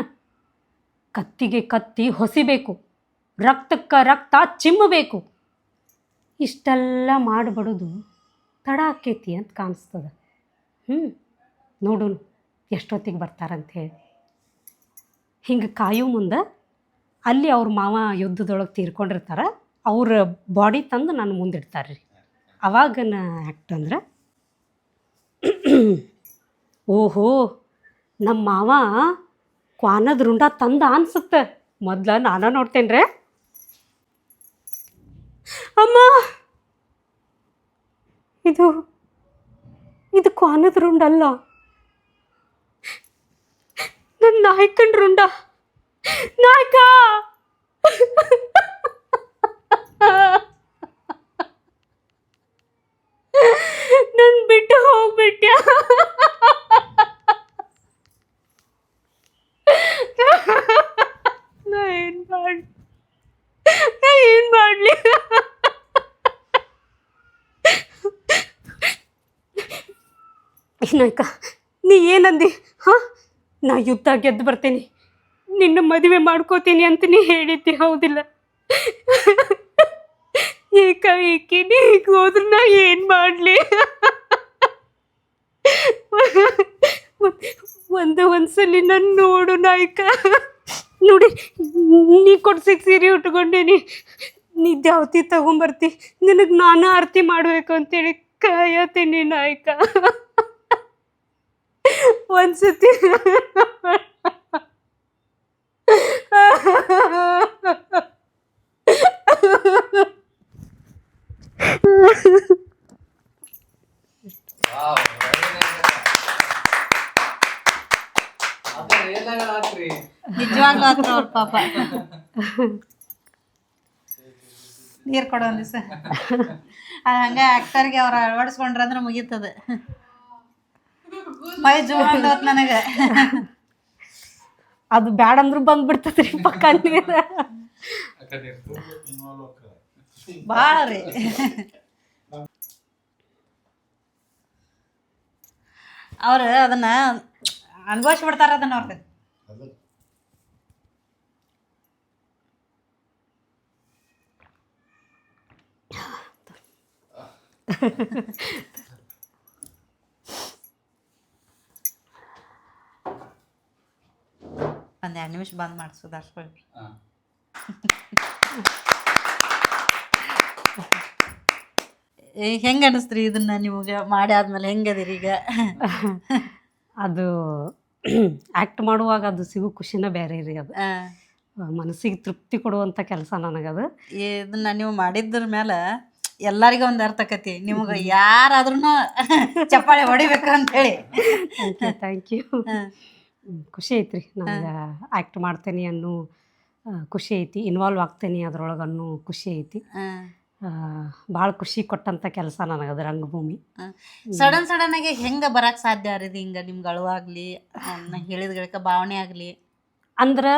ಕತ್ತಿಗೆ ಕತ್ತಿ ಹೊಸಿಬೇಕು, ರಕ್ತಕ್ಕೆ ರಕ್ತ ಚಿಮ್ಮಬೇಕು. ಇಷ್ಟೆಲ್ಲ ಮಾಡಿಬಿಡೋದು ತಡ ಆಕೈತಿ ಅಂತ ಕಾಣಿಸ್ತದೆ. ನೋಡೋಣ ಎಷ್ಟೊತ್ತಿಗೆ ಬರ್ತಾರಂಥೇಳಿ. ಹಿಂಗೆ ಕಾಯೋ ಮುಂದೆ ಅಲ್ಲಿ ಅವ್ರ ಮಾವ ಯುದ್ಧದೊಳಗೆ ತೀರ್ಕೊಂಡಿರ್ತಾರೆ. ಅವ್ರ ಬಾಡಿ ತಂದು ನಾನು ಮುಂದಿಡ್ತಾರೆ ರೀ. ಅವಾಗನ ಆ್ಯಕ್ಟ್ ಅಂದ್ರೆ, ಓಹೋ ನಮ್ಮ ಮಾವ ಕ್ವಾನದ ರುಂಡ ತಂದ ಅನ್ಸುತ್ತೆ. ಮೊದ್ಲು ನಾನು ನೋಡ್ತೇನೆ ರೀ. ಅಮ್ಮ, ಇದು ಕ್ವಾನದ ರುಂಡ ಅಲ್ಲ, ನನ್ನ ನಾಯಕನ ರುಂಡ. ನಾಯಕ ನನ್ನ ಬಿಟ್ಟು ಹೋಗ್ಬಿಟ್ಟ. ನಾ ಏನು ಮಾಡಲಿ? ನಾಯಕ, ನೀ ಏನಂದಿ? ಹಾಂ, ನಾ ಯುದ್ಧ ಗೆದ್ದು ಬರ್ತೀನಿ, ನಿನ್ನ ಮದುವೆ ಮಾಡ್ಕೋತೀನಿ ಅಂತ ನೀ ಹೇಳಿದ್ದಿ, ಹೌದಿಲ್ಲ? ಏಕಾಏಕಿ ನೀ ಈಗ ಹೋದ್ರೆ ನಾ ಏನು ಮಾಡಲಿ? ಒಂದ್ಸಲಿ ನನ್ನ ನೋಡು ನಾಯಕ. ನೋಡಿ ನೀ ಕೊಡ್ಸಿಕ್ ಸೀರೆ ಉಟ್ಕೊಂಡೇನಿ, ನೀ ದ್ಯಾವತಿ ತಗೊಂಬರ್ತಿ, ನಿನಗೆ ನಾನು ಆರತಿ ಮಾಡಬೇಕು ಅಂತೇಳಿ ಕಾಯತೀನಿ ನಾಯಕ. ಒಂದ್ಸತಿ ವಾವ್, ಅದ ಏನಾಗ ಆತ್ರಿ. ನಿಜವಾಗ್ಲೂ ಹತ್ರ ಅವ್ರ ಪಾಪ. ನೀರು ಕೊಡೋ ದಿವಸ ಅದು ಹಂಗೆ ಆಕ್ಟರ್ಗೆ ಅವ್ರು ಅಳವಡಿಸ್ಕೊಂಡ್ರೆ ಅಂದ್ರೆ ಮುಗೀತದ. ಮೈ ಜೋತ್ ನನಗೆ ಅದು ಬ್ಯಾಡ ಅಂದ್ರೂ ಬಂದ್ಬಿಡ್ತದ್ರಿ ಪಕ್ಕ ನೀರು. ಭಾಳ ರೀ. ಅವ್ರು ಅದನ್ನ ಅನುಭವಿಸ್ಬಿಡ್ತಾರ ಅದನ್ನ ಅವ್ರಿಗೆ. ಒಂದ್ 2 ನಿಮಿಷ ಬಂದ್ ಮಾಡಿಸೋದು ಅಷ್ಟೊಳಗೆ. ಹಾ. ಹೆಂಗೆ ಅನಿಸ್ತ್ರಿ ಇದನ್ನ ನಿಮಗೆ ಮಾಡಿ ಆದ್ಮೇಲೆ ಹೆಂಗದಿರಿ ಈಗ? ಅದು ಆ್ಯಕ್ಟ್ ಮಾಡುವಾಗ ಅದು ಸಿಗೋ ಖುಷಿನ ಬೇರೆ ರೀ. ಅದು ಮನಸ್ಸಿಗೆ ತೃಪ್ತಿ ಕೊಡುವಂಥ ಕೆಲಸ ನನಗದು. ಇದನ್ನ ನೀವು ಮಾಡಿದ್ರ ಮೇಲೆ ಎಲ್ಲರಿಗೂ ಒಂದು ಅರ್ಥ ಆಕತಿ, ನಿಮ್ಗೆ ಯಾರಾದ್ರೂ ಚಪ್ಪಾಳೆ ಹೊಡಿಬೇಕು ಅಂತೇಳಿ. Thank you. ಖುಷಿ ಐತ್ರಿ ನನಗೆ. ಆ್ಯಕ್ಟ್ ಮಾಡ್ತೇನೆ ಅನ್ನೋ ಖುಷಿ ಐತಿ, ಇನ್ವಾಲ್ವ್ ಆಗ್ತೇನೆ ಅದ್ರೊಳಗೆ ಅನ್ನೋ ಖುಷಿ ಐತಿ. ಭಾಳ ಖುಷಿ ಕೊಟ್ಟಂಥ ಕೆಲಸ ನನಗದು ರಂಗಭೂಮಿ. ಸಡನ್ ಆಗಿ ಹೆಂಗೆ ಬರಕ್ಕೆ ಸಾಧ್ಯ ರೀ ಹಿಂಗೆ ನಿಮ್ಗೆ ಅಳುವಾಗ್ಲಿ, ಹೇಳಿದ ಗಳಿಕ ಭಾವನೆ ಆಗಲಿ? ಅಂದ್ರೆ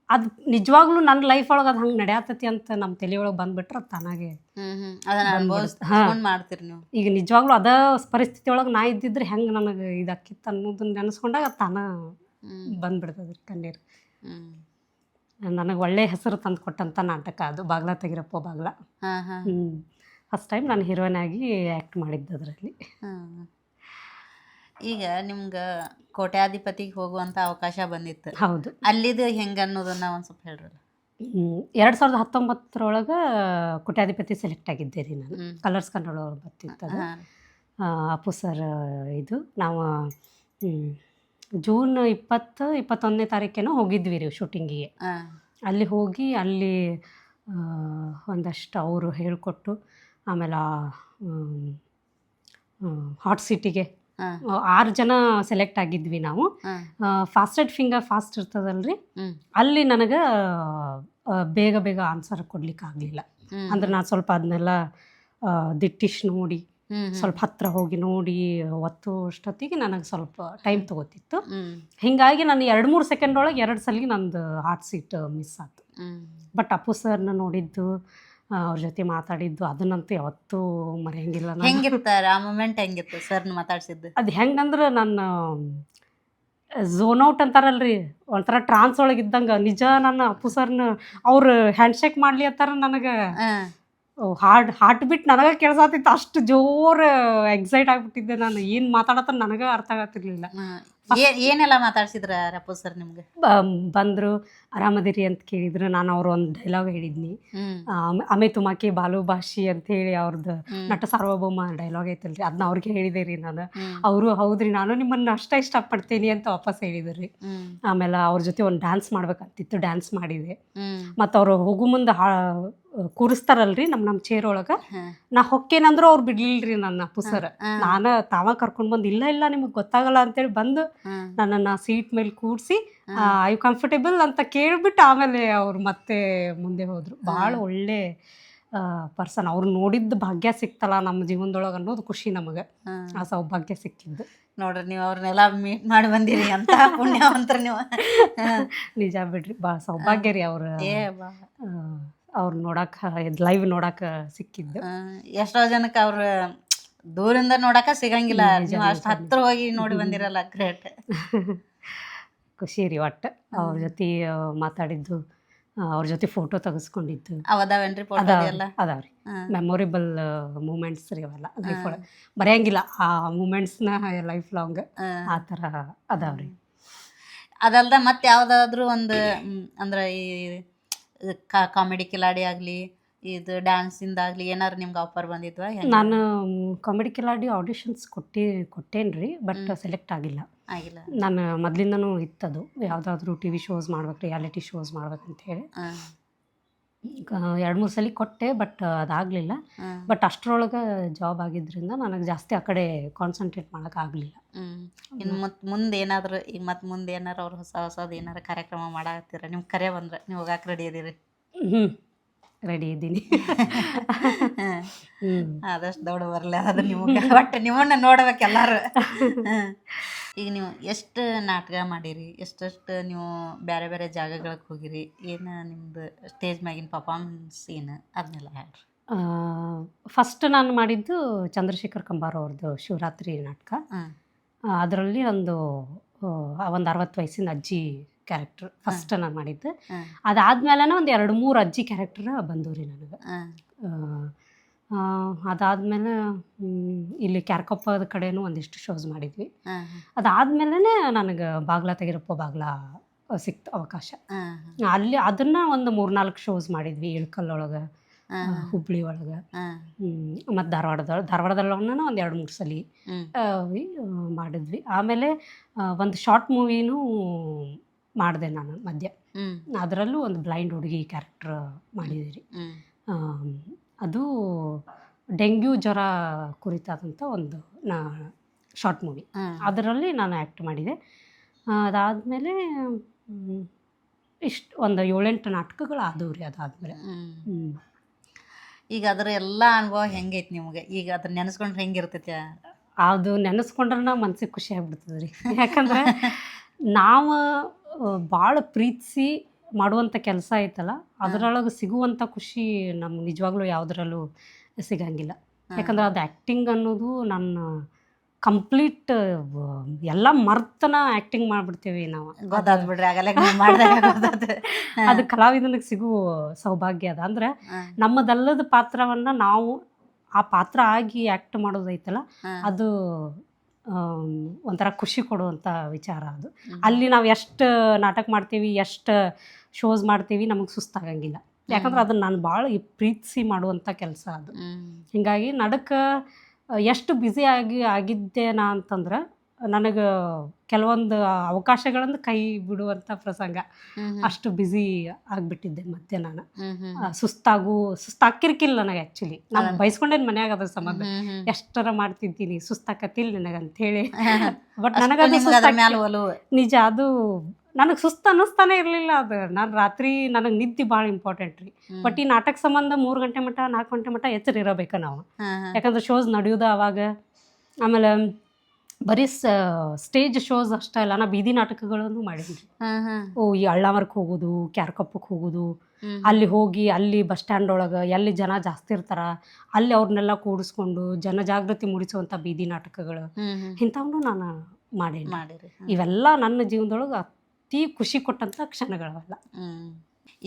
ಅದು ನಿಜವಾಗ್ಲೂ ನನ್ನ ಲೈಫ್ ಒಳಗೆ ಅದು ಹಂಗೆ ನಡೆಯತ್ತತಿ ಅಂತ ನಮ್ಮ ತಲೆಯೊಳಗೆ ಬಂದ್ಬಿಟ್ರೆ ತಾನಾಗೆ ಮಾಡ್ತೀರಿ ನೀವು. ಈಗ ನಿಜವಾಗ್ಲೂ ಅದ ಪರಿಸ್ಥಿತಿ ಒಳಗೆ ನಾ ಇದ್ದಿದ್ರೆ ಹೆಂಗೆ ನನಗೆ ಇದಾಕಿತ್ತು ಅನ್ನೋದನ್ನ ನೆನೆಸ್ಕೊಂಡಾಗ ತಾನ ಬಂದ್ಬಿಡ್ತದ್ರಿ ಕಣ್ಣೀರು. ನನಗೆ ಒಳ್ಳೆ ಹೆಸರು ತಂದು ಕೊಟ್ಟಂಥ ನಾಟಕ ಅದು ಬಾಗ್ಲ ತೆಗಿರಪ್ಪ ಬಾಗ್ಲ. ಫಸ್ಟ್ ಟೈಮ್ ನಾನು ಹೀರೋಯಿನ್ ಆಗಿ ಆ್ಯಕ್ಟ್ ಮಾಡಿದ್ದು ಅದರಲ್ಲಿ. ಈಗ ನಿಮ್ಗೆ ಕೋಟ್ಯಾಧಿಪತಿಗೆ ಹೋಗುವಂಥ ಅವಕಾಶ ಬಂದಿತ್ತು. ಹೌದು. ಅಲ್ಲಿದು ಹೆಂಗೆ ಅನ್ನೋದನ್ನ ಒಂದು ಸ್ವಲ್ಪ ಹೇಳ್ರಲ್ಲ. 2019 ಕೋಟ್ಯಾಧಿಪತಿ ಸೆಲೆಕ್ಟ್ ಆಗಿದ್ದೆ ರೀ ನಾನು. ಕಲರ್ಸ್ ಕನ್ನಡ ಬರ್ತಿತ್ತು ಅದು. ಅಪ್ಪು ಸರ್ ಇದು ನಾವು ಜೂನ್ 20-21ನೇ ತಾರೀಕೇನೋ ಹೋಗಿದ್ವಿ ರೀ ಶೂಟಿಂಗಿಗೆ. ಅಲ್ಲಿ ಹೋಗಿ ಅಲ್ಲಿ ಒಂದಷ್ಟು ಅವರು ಹೇಳಿಕೊಟ್ಟು ಆಮೇಲೆ ಹಾಟ್ ಸಿಟಿಗೆ 6 ಜನ ಸೆಲೆಕ್ಟ್ ಆಗಿದ್ವಿ ನಾವು. ಫಾಸ್ಟೆಡ್ ಫಿಂಗರ್ ಫಾಸ್ಟ್ ಇರ್ತದಲ್ರಿ, ಅಲ್ಲಿ ನನಗೆ ಬೇಗ ಆನ್ಸರ್ ಕೊಡ್ಲಿಕ್ಕೆ ಆಗಲಿಲ್ಲ. ಅಂದ್ರೆ ನಾನು ಸ್ವಲ್ಪ ಅದನ್ನೆಲ್ಲ ದಿಟ್ಟಿಶ್ ನೋಡಿ ಸ್ವಲ್ಪ ಹತ್ರ ಹೋಗಿ ನೋಡಿ ಒತ್ತು ಅಷ್ಟೊತ್ತಿಗೆ ನನಗೆ ಸ್ವಲ್ಪ ಟೈಮ್ ತೊಗೋತಿತ್ತು. ಹೀಗಾಗಿ ನಾನು 2-3 ಸೆಕೆಂಡ್ ಒಳಗೆ 2 ಸಲ ನಂದು ಹಾಟ್ ಸೀಟ್ ಮಿಸ್ ಆಯ್ತು. ಬಟ್ ಅಪ್ಪು ಸರ್ನ ನೋಡಿದ್ದು, ಅವ್ರ ಜೊತೆ ಮಾತಾಡಿದ್ದು ಅದನ್ನಂತೂ ಯಾವತ್ತೂ ಮರೆಯಂಗಿಲ್ಲ. ಹೆಂಗಿತ್ತು ಆ ಮೂಮೆಂಟ್? ಹೆಂಗಿತ್ತು ಸರ್ನ ಮಾತಾಡ್ಸಿದ್ದು? ಅದು ಹೆಂಗಂದ್ರೆ ನನ್ನ ಝೋನ್ ಔಟ್ ಅಂತಾರಲ್ರಿ, ಒಂಥರ ಟ್ರಾನ್ಸ್ ಒಳಗೆ ಇದ್ದಂಗೆ. ನಿಜ ನನ್ನ ಅಪ್ಪು ಸರ್ನ ಅವ್ರು ಹ್ಯಾಂಡ್ ಶೇಕ್ ಮಾಡ್ಲಿ ಅಂತಾರ, ನನಗೆ ಹಾರ್ಟ್ ಬಿಟ್ ನನಗೆ ಕೇಳ್ಸಾತಿತ್ತು. ಅಷ್ಟು ಜೋರು ಎಕ್ಸೈಟ್ ಆಗಿಬಿಟ್ಟಿದ್ದೆ ನಾನು. ಏನು ಮಾತಾಡತ್ತ ನನಗೆ ಅರ್ಥ ಆಗತ್ತಿರ್ಲಿಲ್ಲ. ಏನೆಲ್ಲ ಮಾತಾಡ್ಸಿದ್ರ ಅಪ್ಪು ಸರ್ ನಿಮ್ಗೆ? ಬಂದರು, ಆರಾಮದಿರಿ ಅಂತ ಕೇಳಿದ್ರು. ನಾನು ಅವ್ರು ಒಂದು ಡೈಲಾಗ್ ಹೇಳಿದ್ನಿ, ಅಮೆ ತುಮಾಕಿ ಬಾಲು ಭಾಷಿ ಅಂತ ಹೇಳಿ ಅವ್ರದ್ದು ನಟ ಸಾರ್ವಭೌಮ ಡೈಲಾಗ್ ಐತಲ್ರಿ, ಅದನ್ನ ಅವ್ರಿಗೆ ಹೇಳಿದೆ ರೀ ನಾನು. ಅವರು ಹೌದ್ರಿ ನಾನು ನಿಮ್ಮನ್ನು ಅಷ್ಟ ಇಷ್ಟಪಡ್ತೀನಿ ಅಂತ ವಾಪಸ್ ಹೇಳಿದ್ರಿ. ಆಮೇಲೆ ಅವ್ರ ಜೊತೆ ಒಂದು ಡ್ಯಾನ್ಸ್ ಮಾಡ್ಬೇಕಂತಿತ್ತು, ಡ್ಯಾನ್ಸ್ ಮಾಡಿದೆ. ಮತ್ತು ಅವ್ರು ಹೋಗು ಮುಂದೆ ಕೂರಿಸ್ತಾರಲ್ರಿ ನಮ್ಮ ಚೇರ್ ಒಳಗೆ, ನಾ ಹೊಕ್ಕೇನಂದ್ರು ಅವ್ರು ಬಿಡ್ಲಿಲ್ರಿ ನನ್ನ ಅಪ್ಪು ಸರ್. ನಾನು ತಾವ ಕರ್ಕೊಂಡು ಬಂದು ಇಲ್ಲ ನಿಮಗೆ ಗೊತ್ತಾಗಲ್ಲ ಅಂತೇಳಿ ಬಂದು ನನ್ನನ್ನು ಸೀಟ್ ಮೇಲೆ ಕೂರಿಸಿ ಐ ಕಂಫರ್ಟೇಬಲ್ ಅಂತ ಕೇಳ್ಬಿಟ್ಟು ಆಮೇಲೆ ಅವ್ರು ಮತ್ತೆ ಮುಂದೆ ಹೋದ್ರು. ಭಾಳ ಒಳ್ಳೆ ಪರ್ಸನ್. ಅವ್ರು ನೋಡಿದ್ದು ಭಾಗ್ಯ ಸಿಕ್ತಲ್ಲ ನಮ್ಮ ಜೀವನದೊಳಗೆ ಅನ್ನೋದು ಖುಷಿ ನಮಗೆ. ಆ ಸೌಭಾಗ್ಯ ಸಿಕ್ಕಿದ್ದು ನೋಡ್ರಿ. ನೀವು ಅವ್ರನ್ನೆಲ್ಲ ಮೀಟ್ ಮಾಡಿ ಬಂದಿರಿ ಅಂತ ಪುಣ್ಯವಂತರ ನೀವು. ನಿಜ ಬಿಡ್ರಿ, ಭಾಳ ಸೌಭಾಗ್ಯ ರೀ ಅವ್ರು ನೋಡಕ್ಕೆ, ಲೈವ್ ನೋಡಕ್ಕೆ ಸಿಕ್ಕಿದ್ದು. ಎಷ್ಟೋ ಜನಕ್ಕೆ ಅವ್ರ ದೂರಿಂದ ನೋಡಕ್ಕೆ ಸಿಗಂಗಿಲ್ಲ, ನೀವು ಅಷ್ಟು ಹತ್ರ ಹೋಗಿ ನೋಡಿ ಬಂದಿರಲ್ಲ. ಗ್ರೇಟ್. ಖುಷಿ ರೀ ಒಟ್ಟು ಅವ್ರ ಜೊತೆ ಮಾತಾಡಿದ್ದು, ಅವ್ರ ಜೊತೆ ಫೋಟೋ ತೆಗೆಸ್ಕೊಂಡಿದ್ದು ಅವದಾವೇನ್ರಿ? ಅದಾವ್ರಿ. ಮೆಮೊರೇಬಲ್ ಮೂಮೆಂಟ್ಸ್ ರೀ ಅವೆಲ್ಲ ಲೈಫ್ ಒಳಗೆ ಮರೆಯಂಗಿಲ್ಲ. ಆ ಮೂಮೆಂಟ್ಸ್ನ ಲೈಫ್ ಲಾಂಗ್ ಆ ಥರ ಅದಾವ್ರಿ. ಅದಲ್ದ ಮತ್ತೆ ಯಾವುದಾದ್ರೂ ಒಂದು ಅಂದ್ರೆ ಈ ಕಾಮಿಡಿ ಕಿಲಾಡಿ ಆಗಲಿ ಇದು ಡ್ಯಾನ್ಸಿಂದಾಗಲಿ ಏನಾರು ನಿಮ್ಗೆ ಆಫರ್ ಬಂದಿದ್ವಾ? ನಾನು comedy Kiladi auditions ಕೊಟ್ಟೇನ್ರಿ, but select ಆಗಿಲ್ಲ. ಆಗಿಲ್ಲ. ನಾನು ಮೊದಲಿಂದನೂ ಇತ್ತದು, ಯಾವುದಾದ್ರೂ ಟಿ ವಿ ಶೋಸ್ ಮಾಡ್ಬೇಕು, ರಿಯಾಲಿಟಿ ಶೋಸ್ ಮಾಡ್ಬೇಕಂತ ಹೇಳಿ 2-3 ಸಲ ಕೊಟ್ಟೆ, ಬಟ್ ಅದಾಗಲಿಲ್ಲ. ಬಟ್ ಅಷ್ಟರೊಳಗೆ ಜಾಬ್ ಆಗಿದ್ದರಿಂದ ನನಗೆ ಜಾಸ್ತಿ ಆ ಕಡೆ ಕಾನ್ಸಂಟ್ರೇಟ್ ಮಾಡೋಕ್ಕಾಗಲಿಲ್ಲ. ಇನ್ನು ಮತ್ತು ಮುಂದೆ ಏನಾದರೂ ಈಗ ಮತ್ತೆ ಮುಂದೆ ಏನಾರು ಅವ್ರು ಹೊಸದು ಏನಾರು ಕಾರ್ಯಕ್ರಮ ಮಾಡಾಕತ್ತೀರ, ನಿಮ್ಗೆ ಕರೆ ಬಂದ್ರೆ ನೀವು ಹೋಗಕ್ಕೆ ರೆಡಿ ಇದೀರಿ? ರೆಡಿ ಇದ್ದೀನಿ. ಆದಷ್ಟು ದೊಡ್ಡ ಬರಲಿ ಅದು ನಿಮ್ಗೆ, ಒಟ್ಟು ನಿಮ್ಮನ್ನ ನೋಡ್ಬೇಕು ಎಲ್ಲರೂ. ಈಗ ನೀವು ಎಷ್ಟು ನಾಟಕ ಮಾಡೀರಿ, ಎಷ್ಟೆಷ್ಟು ನೀವು ಬೇರೆ ಬೇರೆ ಜಾಗಗಳಿಗೆ ಹೋಗಿರಿ, ಏನು ನಿಮ್ಮದು ಸ್ಟೇಜ್ ಮ್ಯಾಗಿನ ಪರ್ಫಾರ್ಮೆನ್ಸ್ ಏನು ಅದನ್ನೆಲ್ಲ ಹೇಳ್ರಿ. ಫಸ್ಟ್ ನಾನು ಮಾಡಿದ್ದು ಚಂದ್ರಶೇಖರ್ ಕಂಬಾರ್ ಅವ್ರದ್ದು ಶಿವರಾತ್ರಿ ನಾಟಕ. ಅದರಲ್ಲಿ ಒಂದು 60 ವಯಸ್ಸಿನ ಅಜ್ಜಿ ಕ್ಯಾರೆಕ್ಟರ್ ಫಸ್ಟ್ ನಾನು ಮಾಡಿದ್ದು. ಅದಾದ್ಮೇಲೆ ಒಂದು 2-3 ಅಜ್ಜಿ ಕ್ಯಾರೆಕ್ಟರ್ ಬಂದವು ರೀ ನನಗೆ. ಅದಾದಮೇಲೆ ಇಲ್ಲಿ ಕ್ಯಾರ್ಕೊಪ್ಪದ ಕಡೆನೂ ಒಂದಿಷ್ಟು ಶೋಸ್ ಮಾಡಿದ್ವಿ. ಅದಾದ್ಮೇಲೆ ನನಗೆ ಬಾಗ್ಲ ತೆಗಿರಪ್ಪ ಬಾಗ್ಲ ಸಿಕ್ತು ಅವಕಾಶ. ಅಲ್ಲಿ ಅದನ್ನು ಒಂದು 3-4 ಶೋಸ್ ಮಾಡಿದ್ವಿ, ಇಳ್ಕಲ್ಲೊಳಗೆ, ಹುಬ್ಳಿ ಒಳಗೆ, ಮತ್ತು ಧಾರವಾಡದೊಳಗನ ಒಂದು 2-3 ಸಲ ಮಾಡಿದ್ವಿ. ಆಮೇಲೆ ಒಂದು ಶಾರ್ಟ್ ಮೂವಿನೂ ಮಾಡಿದೆ ನಾನು ಮಧ್ಯ. ಅದರಲ್ಲೂ ಒಂದು ಬ್ಲೈಂಡ್ ಹುಡುಗಿ ಕ್ಯಾರೆಕ್ಟರ್ ಮಾಡಿದಿರಿ. ಅದು ಡೆಂಗ್ಯೂ ಜ್ವರ ಕುರಿತಾದಂಥ ಒಂದು ಶಾರ್ಟ್ ಮೂವಿ, ಅದರಲ್ಲಿ ನಾನು ಆ್ಯಕ್ಟ್ ಮಾಡಿದೆ. ಅದಾದಮೇಲೆ ಇಷ್ಟು ಒಂದು 7-8 ನಾಟಕಗಳು ಆದವು ರೀ ಅದಾದಮೇಲೆ. ಈಗ ಅದರ ಎಲ್ಲ ಅನುಭವ ಹೆಂಗೈತಿ ನಿಮಗೆ? ಈಗ ಅದನ್ನ ನೆನೆಸ್ಕೊಂಡ್ರೆ ಹೆಂಗಿರ್ತೈತಿ? ಅದು ನೆನೆಸ್ಕೊಂಡ್ರೆ ಮನ್ಸಿಗೆ ಖುಷಿ ಆಗ್ಬಿಡ್ತದೆ ರೀ. ಯಾಕಂದ್ರೆ ನಾವು ಭಾಳ ಪ್ರೀತಿಸಿ ಮಾಡುವಂಥ ಕೆಲಸ ಐತಲ್ಲ, ಅದರೊಳಗೆ ಸಿಗುವಂಥ ಖುಷಿ ನಮ್ಗೆ ನಿಜವಾಗ್ಲೂ ಯಾವುದರಲ್ಲೂ ಸಿಗಂಗಿಲ್ಲ. ಯಾಕಂದ್ರೆ ಅದು ಆ್ಯಕ್ಟಿಂಗ್ ಅನ್ನೋದು ನನ್ನ ಕಂಪ್ಲೀಟ್ ಎಲ್ಲ ಮರ್ತನ ಆ್ಯಕ್ಟಿಂಗ್ ಮಾಡಿಬಿಡ್ತೀವಿ ನಾವು. ಗೊತ್ತಾದ್ಬಿಡ್ರಿ ಆಗಲ್ಲ ಅದು ಕಲಾವಿದನಿಗೆ ಸಿಗುವ ಸೌಭಾಗ್ಯ ಅದ. ಅಂದ್ರೆ ನಮ್ಮದಲ್ಲದ ಪಾತ್ರವನ್ನು ನಾವು ಆ ಪಾತ್ರ ಆಗಿ ಆ್ಯಕ್ಟ್ ಮಾಡೋದೈತಲ್ಲ, ಅದು ಒಂಥರ ಖುಷಿ ಕೊಡುವಂಥ ವಿಚಾರ ಅದು. ಅಲ್ಲಿ ನಾವು ಎಷ್ಟು ನಾಟಕ ಮಾಡ್ತೀವಿ, ಎಷ್ಟು ಶೋಸ್ ಮಾಡ್ತೀವಿ, ನಮಗೆ ಸುಸ್ತಾಗಂಗಿಲ್ಲ. ಯಾಕಂದ್ರೆ ಅದನ್ನು ನಾನು ಭಾಳ ಪ್ರೀತಿಸಿ ಮಾಡುವಂಥ ಕೆಲಸ ಅದು. ಹೀಗಾಗಿ ನಡಕ್ಕೆ ಎಷ್ಟು ಬ್ಯುಸಿ ಆಗಿದ್ದೆ ನಾ ಅಂತಂದ್ರೆ ನನಗೆ ಕೆಲವೊಂದು ಅವಕಾಶಗಳನ್ನು ಕೈ ಬಿಡುವಂಥ ಪ್ರಸಂಗ, ಅಷ್ಟು ಬ್ಯುಸಿ ಆಗಿಬಿಟ್ಟಿದ್ದೆ. ಮತ್ತೆ ನಾನು ಸುಸ್ತಾಕಿರ್ಕಿಲ್ಲ ನನಗೆ. ಆ್ಯಕ್ಚುಲಿ ನಾನು ಬಯಸ್ಕೊಂಡೇನು ಮನ್ಯಾಗ ಅದ್ರ ಸಂಬಂಧ ಎಷ್ಟರ ಮಾಡ್ತಿದ್ದೀನಿ, ಸುಸ್ತಾಕತಿಲ್ಲ ನನಗಂಥೇಳಿ. ಬಟ್ ನನಗದು ನಿಜ, ಅದು ನನಗೆ ಸುಸ್ತು ಅನ್ನಿಸ್ತಾನೆ ಇರಲಿಲ್ಲ. ಅದು ನಾನು ರಾತ್ರಿ ನನಗೆ ನಿದ್ದೆ ಭಾಳ ಇಂಪಾರ್ಟೆಂಟ್ ರೀ. ಬಟ್ ಈ ನಾಟಕ ಸಂಬಂಧ 3 ಗಂಟೆ ಮಟ್ಟ 4 ಗಂಟೆ ಮಟ್ಟ ಎಚ್ಚರ ಇರಬೇಕು ನಾವು. ಯಾಕಂದ್ರೆ ಶೋಸ್ ನಡೆಯೋದು ಆವಾಗ. ಆಮೇಲೆ ಬರೀ ಸ್ಟೇಜ್ ಶೋಸ್ ಅಷ್ಟೇ ಅಲ್ಲ, ನಾ ಬೀದಿ ನಾಟಕಗಳನ್ನು ಮಾಡಿದ್ರಿ. ಈ ಅಳ್ಳಾಮರಕ್ಕೆ ಹೋಗೋದು, ಕ್ಯಾರ್ಕೊಪ್ಪಕ್ಕೆ ಹೋಗೋದು, ಅಲ್ಲಿ ಹೋಗಿ ಅಲ್ಲಿ ಬಸ್ ಸ್ಟ್ಯಾಂಡ್ ಒಳಗೆ ಎಲ್ಲಿ ಜನ ಜಾಸ್ತಿ ಇರ್ತಾರ ಅಲ್ಲಿ ಅವ್ರನ್ನೆಲ್ಲ ಕೂಡಿಸ್ಕೊಂಡು ಜನಜಾಗೃತಿ ಮೂಡಿಸುವಂಥ ಬೀದಿ ನಾಟಕಗಳು, ಇಂಥವನ್ನೂ ನಾನು ಮಾಡಿರಿ. ಇವೆಲ್ಲ ನನ್ನ ಜೀವನದೊಳಗೆ ಅತಿ ಖುಷಿ ಕೊಟ್ಟಂಥ ಕ್ಷಣಗಳವೆಲ್ಲ.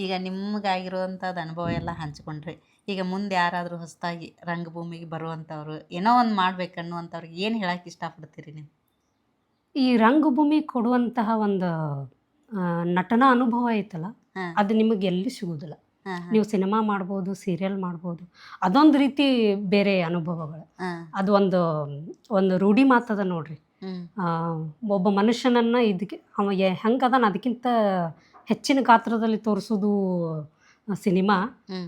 ಈಗ ನಿಮ್ಗಾಗಿರುವಂಥದ್ದು ಅನುಭವ ಎಲ್ಲ ಹಂಚ್ಕೊಂಡ್ರಿ. ಈಗ ಮುಂದೆ ಯಾರಾದರೂ ಹೊಸದಾಗಿ ರಂಗಭೂಮಿಗೆ ಬರುವಂಥವ್ರು, ಏನೋ ಒಂದು ಮಾಡ್ಬೇಕನ್ನುವಂಥವ್ರಿಗೆ ಏನು ಹೇಳಕ್ಕೆ ಇಷ್ಟಪಡ್ತೀರಿ ನೀವು? ಈ ರಂಗಭೂಮಿ ಕೊಡುವಂತಹ ಒಂದು ನಟನಾ ಅನುಭವ ಐತಲ್ಲ, ಅದು ನಿಮಗೆ ಎಲ್ಲಿ ಸಿಗೋದಿಲ್ಲ. ನೀವು ಸಿನಿಮಾ ಮಾಡ್ಬೋದು, ಸೀರಿಯಲ್ ಮಾಡ್ಬೋದು, ಅದೊಂದು ರೀತಿ ಬೇರೆ ಅನುಭವಗಳು. ಅದು ಒಂದು ರೂಢಿ ಮಾತದ ನೋಡ್ರಿ. ಒಬ್ಬ ಮನುಷ್ಯನನ್ನು ಇದಕ್ಕೆ ಅವ ಹೆಂಗದಾನ ಅದಕ್ಕಿಂತ ಹೆಚ್ಚಿನ ಗಾತ್ರದಲ್ಲಿ ತೋರಿಸೋದು ಸಿನಿಮಾ,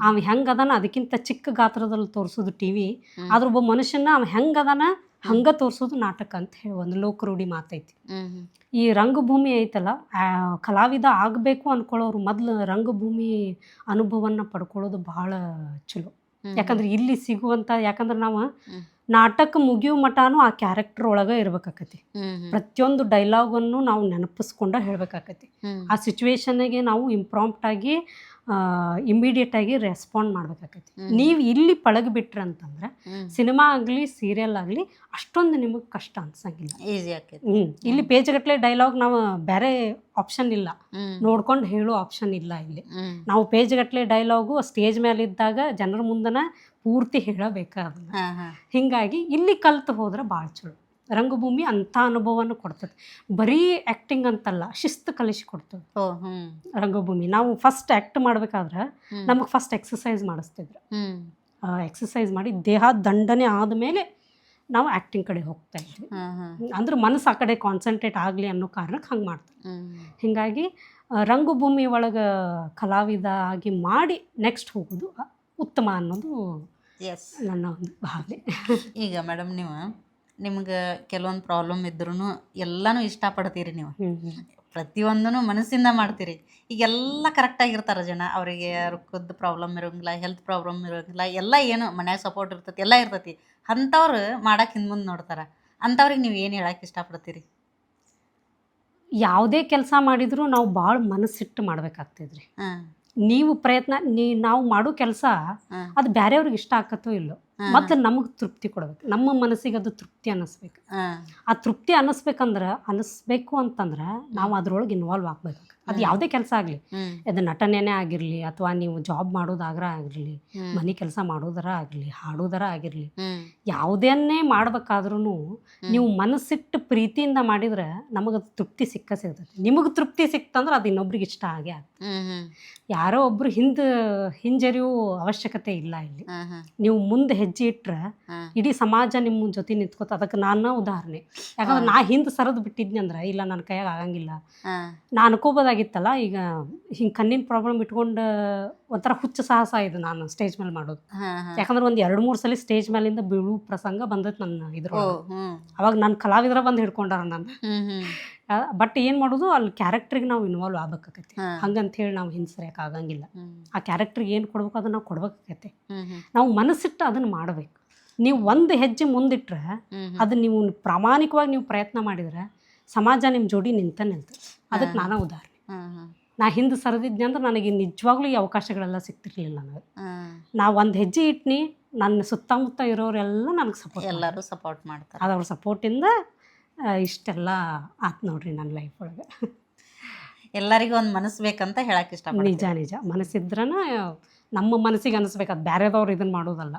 ಅವ ಹೆಂಗದಾನ ಅದಕ್ಕಿಂತ ಚಿಕ್ಕ ಗಾತ್ರದಲ್ಲಿ ತೋರಿಸೋದು ಟಿವಿ. ಆದ್ರೆ ಒಬ್ಬ ಮನುಷ್ಯನ ಅವ ಹೆಂಗದಾನ ಹಂಗೆ ತೋರಿಸೋದು ನಾಟಕ ಅಂತ ಹೇಳಿ ಒಂದು ಲೋಕರೂಢಿ ಮಾತೈತಿ. ಈ ರಂಗಭೂಮಿ ಐತಲ್ಲ, ಕಲಾವಿದ ಆಗಬೇಕು ಅಂದ್ಕೊಳ್ಳೋರು ಮೊದಲು ರಂಗಭೂಮಿ ಅನುಭವನ ಪಡ್ಕೊಳ್ಳೋದು ಭಾಳ ಚಲೋ. ಯಾಕಂದ್ರೆ ಇಲ್ಲಿ ಸಿಗುವಂಥ, ಯಾಕಂದ್ರೆ ನಾವು ನಾಟಕ ಮುಗಿಯೋ ಮಟನೂ ಆ ಕ್ಯಾರೆಕ್ಟರ್ ಒಳಗೆ ಇರ್ಬೇಕಾಕತಿ. ಪ್ರತಿಯೊಂದು ಡೈಲಾಗನ್ನು ನಾವು ನೆನಪಿಸ್ಕೊಂಡ ಹೇಳ್ಬೇಕಾಕತಿ. ಆ ಸಿಚುವೇಶನ್ಗೆ ನಾವು ಇಂಪ್ರಾಂಪ್ಟಾಗಿ ಇಮಿಡಿಯೇಟಾಗಿ ರೆಸ್ಪಾಂಡ್ ಮಾಡ್ಬೇಕಾಕತಿ. ನೀವು ಇಲ್ಲಿ ಪಳಗಿಬಿಟ್ರಿ ಅಂತಂದ್ರೆ ಸಿನಿಮಾ ಆಗಲಿ ಸೀರಿಯಲ್ ಆಗಲಿ ಅಷ್ಟೊಂದು ನಿಮಗೆ ಕಷ್ಟ ಅನ್ಸಂಗಿಲ್ಲ, ಈಸಿ ಆಕೈತಿ. ಇಲ್ಲಿ ಪೇಜ್ಗಟ್ಟಲೆ ಡೈಲಾಗ್ ನಾವು ಬೇರೆ ಆಪ್ಷನ್ ಇಲ್ಲ, ನೋಡ್ಕೊಂಡು ಹೇಳೋ ಆಪ್ಷನ್ ಇಲ್ಲ. ಇಲ್ಲಿ ನಾವು ಪೇಜ್ಗಟ್ಟಲೆ ಡೈಲಾಗು ಸ್ಟೇಜ್ ಮೇಲೆ ಇದ್ದಾಗ ಜನರ ಮುಂದನ ಪೂರ್ತಿ ಹೇಳಬೇಕು ಅದನ್ನ. ಹಿಂಗಾಗಿ ಇಲ್ಲಿ ಕಲ್ತು ಹೋದ್ರೆ ಭಾಳ ಚಲೋ. ರಂಗಭೂಮಿ ಅಂಥ ಅನುಭವವನ್ನು ಕೊಡ್ತದೆ. ಬರೀ ಆ್ಯಕ್ಟಿಂಗ್ ಅಂತಲ್ಲ, ಶಿಸ್ತು ಕಲಿಸಿ ಕೊಡ್ತದೆ ಓ ಹ್ಞೂ ರಂಗಭೂಮಿ. ನಾವು ಫಸ್ಟ್ ಆ್ಯಕ್ಟ್ ಮಾಡ್ಬೇಕಾದ್ರೆ ನಮಗೆ ಫಸ್ಟ್ ಎಕ್ಸಸೈಸ್ ಮಾಡಿಸ್ತಿದ್ರು. ಹ್ಞೂ ಎಕ್ಸಸೈಸ್ ಮಾಡಿ ದೇಹ ದಂಡನೆ ಆದಮೇಲೆ ನಾವು ಆ್ಯಕ್ಟಿಂಗ್ ಕಡೆ ಹೋಗ್ತಾ ಇದ್ವಿ. ಅಂದ್ರೆ ಮನಸ್ಸು ಆ ಕಡೆ ಕಾನ್ಸಂಟ್ರೇಟ್ ಆಗಲಿ ಅನ್ನೋ ಕಾರಣಕ್ಕೆ ಹಂಗೆ ಮಾಡ್ತಾರೆ. ಹೀಗಾಗಿ ರಂಗಭೂಮಿ ಒಳಗೆ ಕಲಾವಿದ ಆಗಿ ಮಾಡಿ ನೆಕ್ಸ್ಟ್ ಹೋಗೋದು ಉತ್ತಮ ಅನ್ನೋದು ಎಸ್. ನನ್ನ ಒಂದು ಭಾವನೆ. ಈಗ ಮೇಡಮ್ ನಿಮ್ಗೆ ಕೆಲವೊಂದು ಪ್ರಾಬ್ಲಮ್ ಇದ್ರೂ ಎಲ್ಲನೂ ಇಷ್ಟಪಡ್ತೀರಿ ನೀವು, ಪ್ರತಿಯೊಂದೂ ಮನಸ್ಸಿಂದ ಮಾಡ್ತೀರಿ. ಈಗೆಲ್ಲ ಕರೆಕ್ಟಾಗಿರ್ತಾರೆ ಜನ, ಅವರಿಗೆ ರೊಕ್ಕದ ಪ್ರಾಬ್ಲಮ್ ಇರೋಂಗಿಲ್ಲ, ಹೆಲ್ತ್ ಪ್ರಾಬ್ಲಮ್ ಇರೋಂಗಿಲ್ಲ, ಎಲ್ಲ ಏನು ಮನ್ಯಾಗ ಸಪೋರ್ಟ್ ಇರ್ತೈತಿ, ಎಲ್ಲ ಇರ್ತೈತಿ. ಅಂಥವ್ರು ಮಾಡಕ್ಕೆ ಹಿಂದೆ ಮುಂದೆ ನೋಡ್ತಾರೆ. ಅಂಥವ್ರಿಗೆ ನೀವು ಏನು ಹೇಳಕ್ಕೆ ಇಷ್ಟಪಡ್ತೀರಿ? ಯಾವುದೇ ಕೆಲಸ ಮಾಡಿದರೂ ನಾವು ಭಾಳ ಮನಸ್ಸಿಟ್ಟು ಮಾಡ್ಬೇಕಾಗ್ತದ್ರಿ. ನೀವು ಪ್ರಯತ್ನ ನಾವು ಮಾಡೋ ಕೆಲಸ ಅದು ಬೇರೆಯವ್ರಿಗೆ ಇಷ್ಟ ಆಕತ್ತೋ ಇಲ್ಲೋ, ಮತ್ತು ನಮಗೆ ತೃಪ್ತಿ ಕೊಡ್ಬೇಕು, ನಮ್ಮ ಮನಸ್ಸಿಗೆ ಅದು ತೃಪ್ತಿ ಅನ್ನಿಸ್ಬೇಕು. ಆ ತೃಪ್ತಿ ಅನ್ನಿಸ್ಬೇಕು ಅಂತಂದ್ರೆ ನಾವು ಅದ್ರೊಳಗೆ ಇನ್ವಾಲ್ವ್ ಆಗ್ಬೇಕು. ಅದು ಯಾವುದೇ ಕೆಲಸ ಆಗಲಿ, ಅದು ನಟನೆನೇ ಆಗಿರಲಿ, ಅಥವಾ ನೀವು ಜಾಬ್ ಮಾಡೋದಾಗ್ರ ಆಗಿರಲಿ, ಮನೆ ಕೆಲಸ ಮಾಡೋದರ ಆಗಲಿ, ಹಾಡೋದರ ಆಗಿರಲಿ, ಯಾವುದನ್ನೇ ಮಾಡ್ಬೇಕಾದ್ರೂ ನೀವು ಮನಸ್ಸಿಟ್ಟು ಪ್ರೀತಿಯಿಂದ ಮಾಡಿದ್ರೆ ನಮಗೆ ಅದು ತೃಪ್ತಿ ಸಿಗ್ತದೆ. ನಿಮಗೆ ತೃಪ್ತಿ ಸಿಕ್ತಂದ್ರೆ ಅದು ಇನ್ನೊಬ್ರಿಗೆ ಇಷ್ಟ ಆಗೇ ಆಗ್ತದೆ. ಯಾರೋ ಒಬ್ರು ಹಿಂಜರಿಯೋ ಅವಶ್ಯಕತೆ ಇಲ್ಲ ಇಲ್ಲಿ. ನೀವು ಮುಂದೆ ಹೆಜ್ಜೆ ಇಟ್ಟರೆ ಇಡೀ ಸಮಾಜ ನಿಮ್ಮ ಜೊತೆ ನಿಂತ್ಕೋತ. ಅದಕ್ಕೆ ನಾನು ಉದಾಹರಣೆ, ಯಾಕಂದ್ರೆ ನಾ ಹಿಂದೆ ಸರದು ಬಿಟ್ಟಿದ್ನಿ ಅಂದ್ರೆ ಇಲ್ಲ ನನ್ನ ಕೈಯಾಗ ಆಗಂಗಿಲ್ಲ, ನಾ ಅನ್ಕೋಬೋದಾಗಿತ್ತಲ್ಲ. ಈಗ ಹಿಂಗೆ ಕಣ್ಣಿನ ಪ್ರಾಬ್ಲಮ್ ಇಟ್ಕೊಂಡು ಒಂಥರ ಹುಚ್ಚ ಸಾಹಸ ಇದು ನಾನು ಸ್ಟೇಜ್ ಮೇಲೆ ಮಾಡೋದು. ಯಾಕಂದ್ರೆ ಒಂದು 2-3 ಸಲ ಸ್ಟೇಜ್ ಮೇಲಿಂದ ಬೀಳು ಪ್ರಸಂಗ ಬಂದೈತೆ ನನ್ನ ಇದ್ರ. ಅವಾಗ ನನ್ನ ಕಲಾವಿದರ ಬಂದು ಹಿಡ್ಕೊಂಡಾರ ನಾನು. ಬಟ್ ಏನು ಮಾಡೋದು, ಅಲ್ಲಿ ಕ್ಯಾರೆಕ್ಟ್ರಿಗೆ ನಾವು ಇನ್ವಾಲ್ವ್ ಆಗ್ಬೇಕಾಗತ್ತೆ. ಹಂಗಂತೇಳಿ ನಾವು ಹಿಂಸರಿಯಕ್ಕೆ ಆಗಂಗಿಲ್ಲ. ಆ ಕ್ಯಾರೆಕ್ಟ್ರಿಗೆ ಏನು ಕೊಡ್ಬೇಕು ಅದನ್ನು ನಾವು ಕೊಡ್ಬೇಕಾಗತ್ತೆ. ನಾವು ಮನಸ್ಸಿಟ್ಟು ಅದನ್ನು ಮಾಡಬೇಕು. ನೀವು ಒಂದು ಹೆಜ್ಜೆ ಮುಂದಿಟ್ರೆ ಅದು ನೀವು ಪ್ರಾಮಾಣಿಕವಾಗಿ ನೀವು ಪ್ರಯತ್ನ ಮಾಡಿದರೆ ಸಮಾಜ ನಿಮ್ಮ ಜೋಡಿ ನಿಲ್ತದೆ. ಅದಕ್ಕೆ ನಾನು ಉದಾಹರಣೆ. ನಾ ಹಿಂದೆ ಸರಿದಿದ್ದೆ ಅಂದ್ರೆ ನನಗೆ ನಿಜವಾಗ್ಲೂ ಈ ಅವಕಾಶಗಳೆಲ್ಲ ಸಿಗ್ತಿರ್ಲಿಲ್ಲ. ನನಗೆ ನಾ ಒಂದು ಹೆಜ್ಜೆ ಇಟ್ನಿ, ನನ್ನ ಸುತ್ತಮುತ್ತ ಇರೋರೆಲ್ಲ ನನಗೆ ಸಪೋರ್ಟ್, ಎಲ್ಲರೂ ಸಪೋರ್ಟ್ ಮಾಡ್ತಾರೆ. ಅದು ಅವ್ರ ಸಪೋರ್ಟಿಂದ ಇಷ್ಟೆಲ್ಲ ಆತು ನೋಡ್ರಿ ನನ್ನ ಲೈಫ್ ಒಳಗೆ. ಎಲ್ಲರಿಗೂ ಒಂದು ಮನಸ್ಸು ಬೇಕಂತ ಹೇಳಕ್ಕೆ ಇಷ್ಟಪಡ್ತೀನಿ. ನಿಜ ಮಾಡಿಸಿದ್ರನ ನಮ್ಮ ಮನಸ್ಸಿಗೆ ಅನಿಸ್ಬೇಕು, ಅದು ಬೇರೆದವ್ರು ಇದನ್ನ ಮಾಡೋದಲ್ಲ,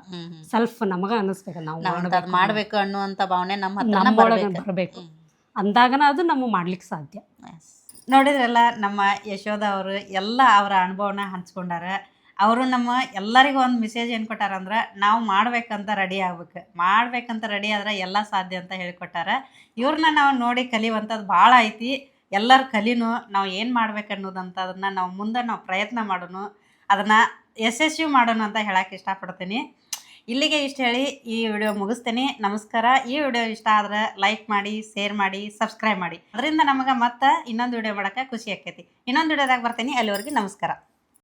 ಸೆಲ್ಫ್ ನಮಗೆ ಅನಿಸ್ಬೇಕು. ನಾವು ಮಾಡಬೇಕು ಅನ್ನುವಂಥ ಭಾವನೆ ನಮ್ಮೊಳಗೆ ಬರಬೇಕು. ಅಂದಾಗನ ಅದು ನಮ್ಮ ಮಾಡ್ಲಿಕ್ಕೆ ಸಾಧ್ಯ. ನೋಡಿದ್ರಲ್ಲ, ನಮ್ಮ ಯಶೋಧ ಅವರು ಎಲ್ಲ ಅವರ ಅನುಭವನ ಹಂಚ್ಕೊಂಡಾರ. ಅವರು ನಮ್ಮ ಎಲ್ಲರಿಗೂ ಒಂದು ಮೆಸೇಜ್ ಏನು ಕೊಟ್ಟಾರಂದ್ರೆ, ನಾವು ಮಾಡ್ಬೇಕಂತ ರೆಡಿ ರೆಡಿ ಆದ್ರೆ ಎಲ್ಲ ಸಾಧ್ಯ ಅಂತ ಹೇಳಿಕೊಟ್ಟಾರ. ಇವ್ರನ್ನ ನಾವು ನೋಡಿ ಕಲಿಯುವಂಥದ್ದು ಭಾಳ ಐತಿ. ಎಲ್ಲರ ಕಲಿನೂ ನಾವು ಏನು ಮಾಡ್ಬೇಕು ಅನ್ನೋದಂತ ಅದನ್ನು ನಾವು ಮುಂದೆ ಪ್ರಯತ್ನ ಮಾಡೋಣ, ಅದನ್ನು ಯಶಸ್ವಿ ಮಾಡೋಣ ಅಂತ ಹೇಳಕ್ಕೆ ಇಷ್ಟಪಡ್ತೀನಿ. ಇಲ್ಲಿಗೆ ಇಷ್ಟು ಹೇಳಿ ಈ ವಿಡಿಯೋ ಮುಗಿಸ್ತೀನಿ. ನಮಸ್ಕಾರ. ಈ ವಿಡಿಯೋ ಇಷ್ಟ ಆದ್ರೆ ಲೈಕ್ ಮಾಡಿ, ಶೇರ್ ಮಾಡಿ, ಸಬ್ಸ್ಕ್ರೈಬ್ ಮಾಡಿ. ಅದರಿಂದ ನಮಗೆ ಮತ್ತೆ ಇನ್ನೊಂದು ವಿಡಿಯೋ ಮಾಡೋಕ್ಕೆ ಖುಷಿ ಆಕೈತಿ. ಇನ್ನೊಂದು ವಿಡಿಯೋದಾಗ ಬರ್ತೀನಿ. ಅಲ್ಲಿವರೆಗೆ ನಮಸ್ಕಾರ.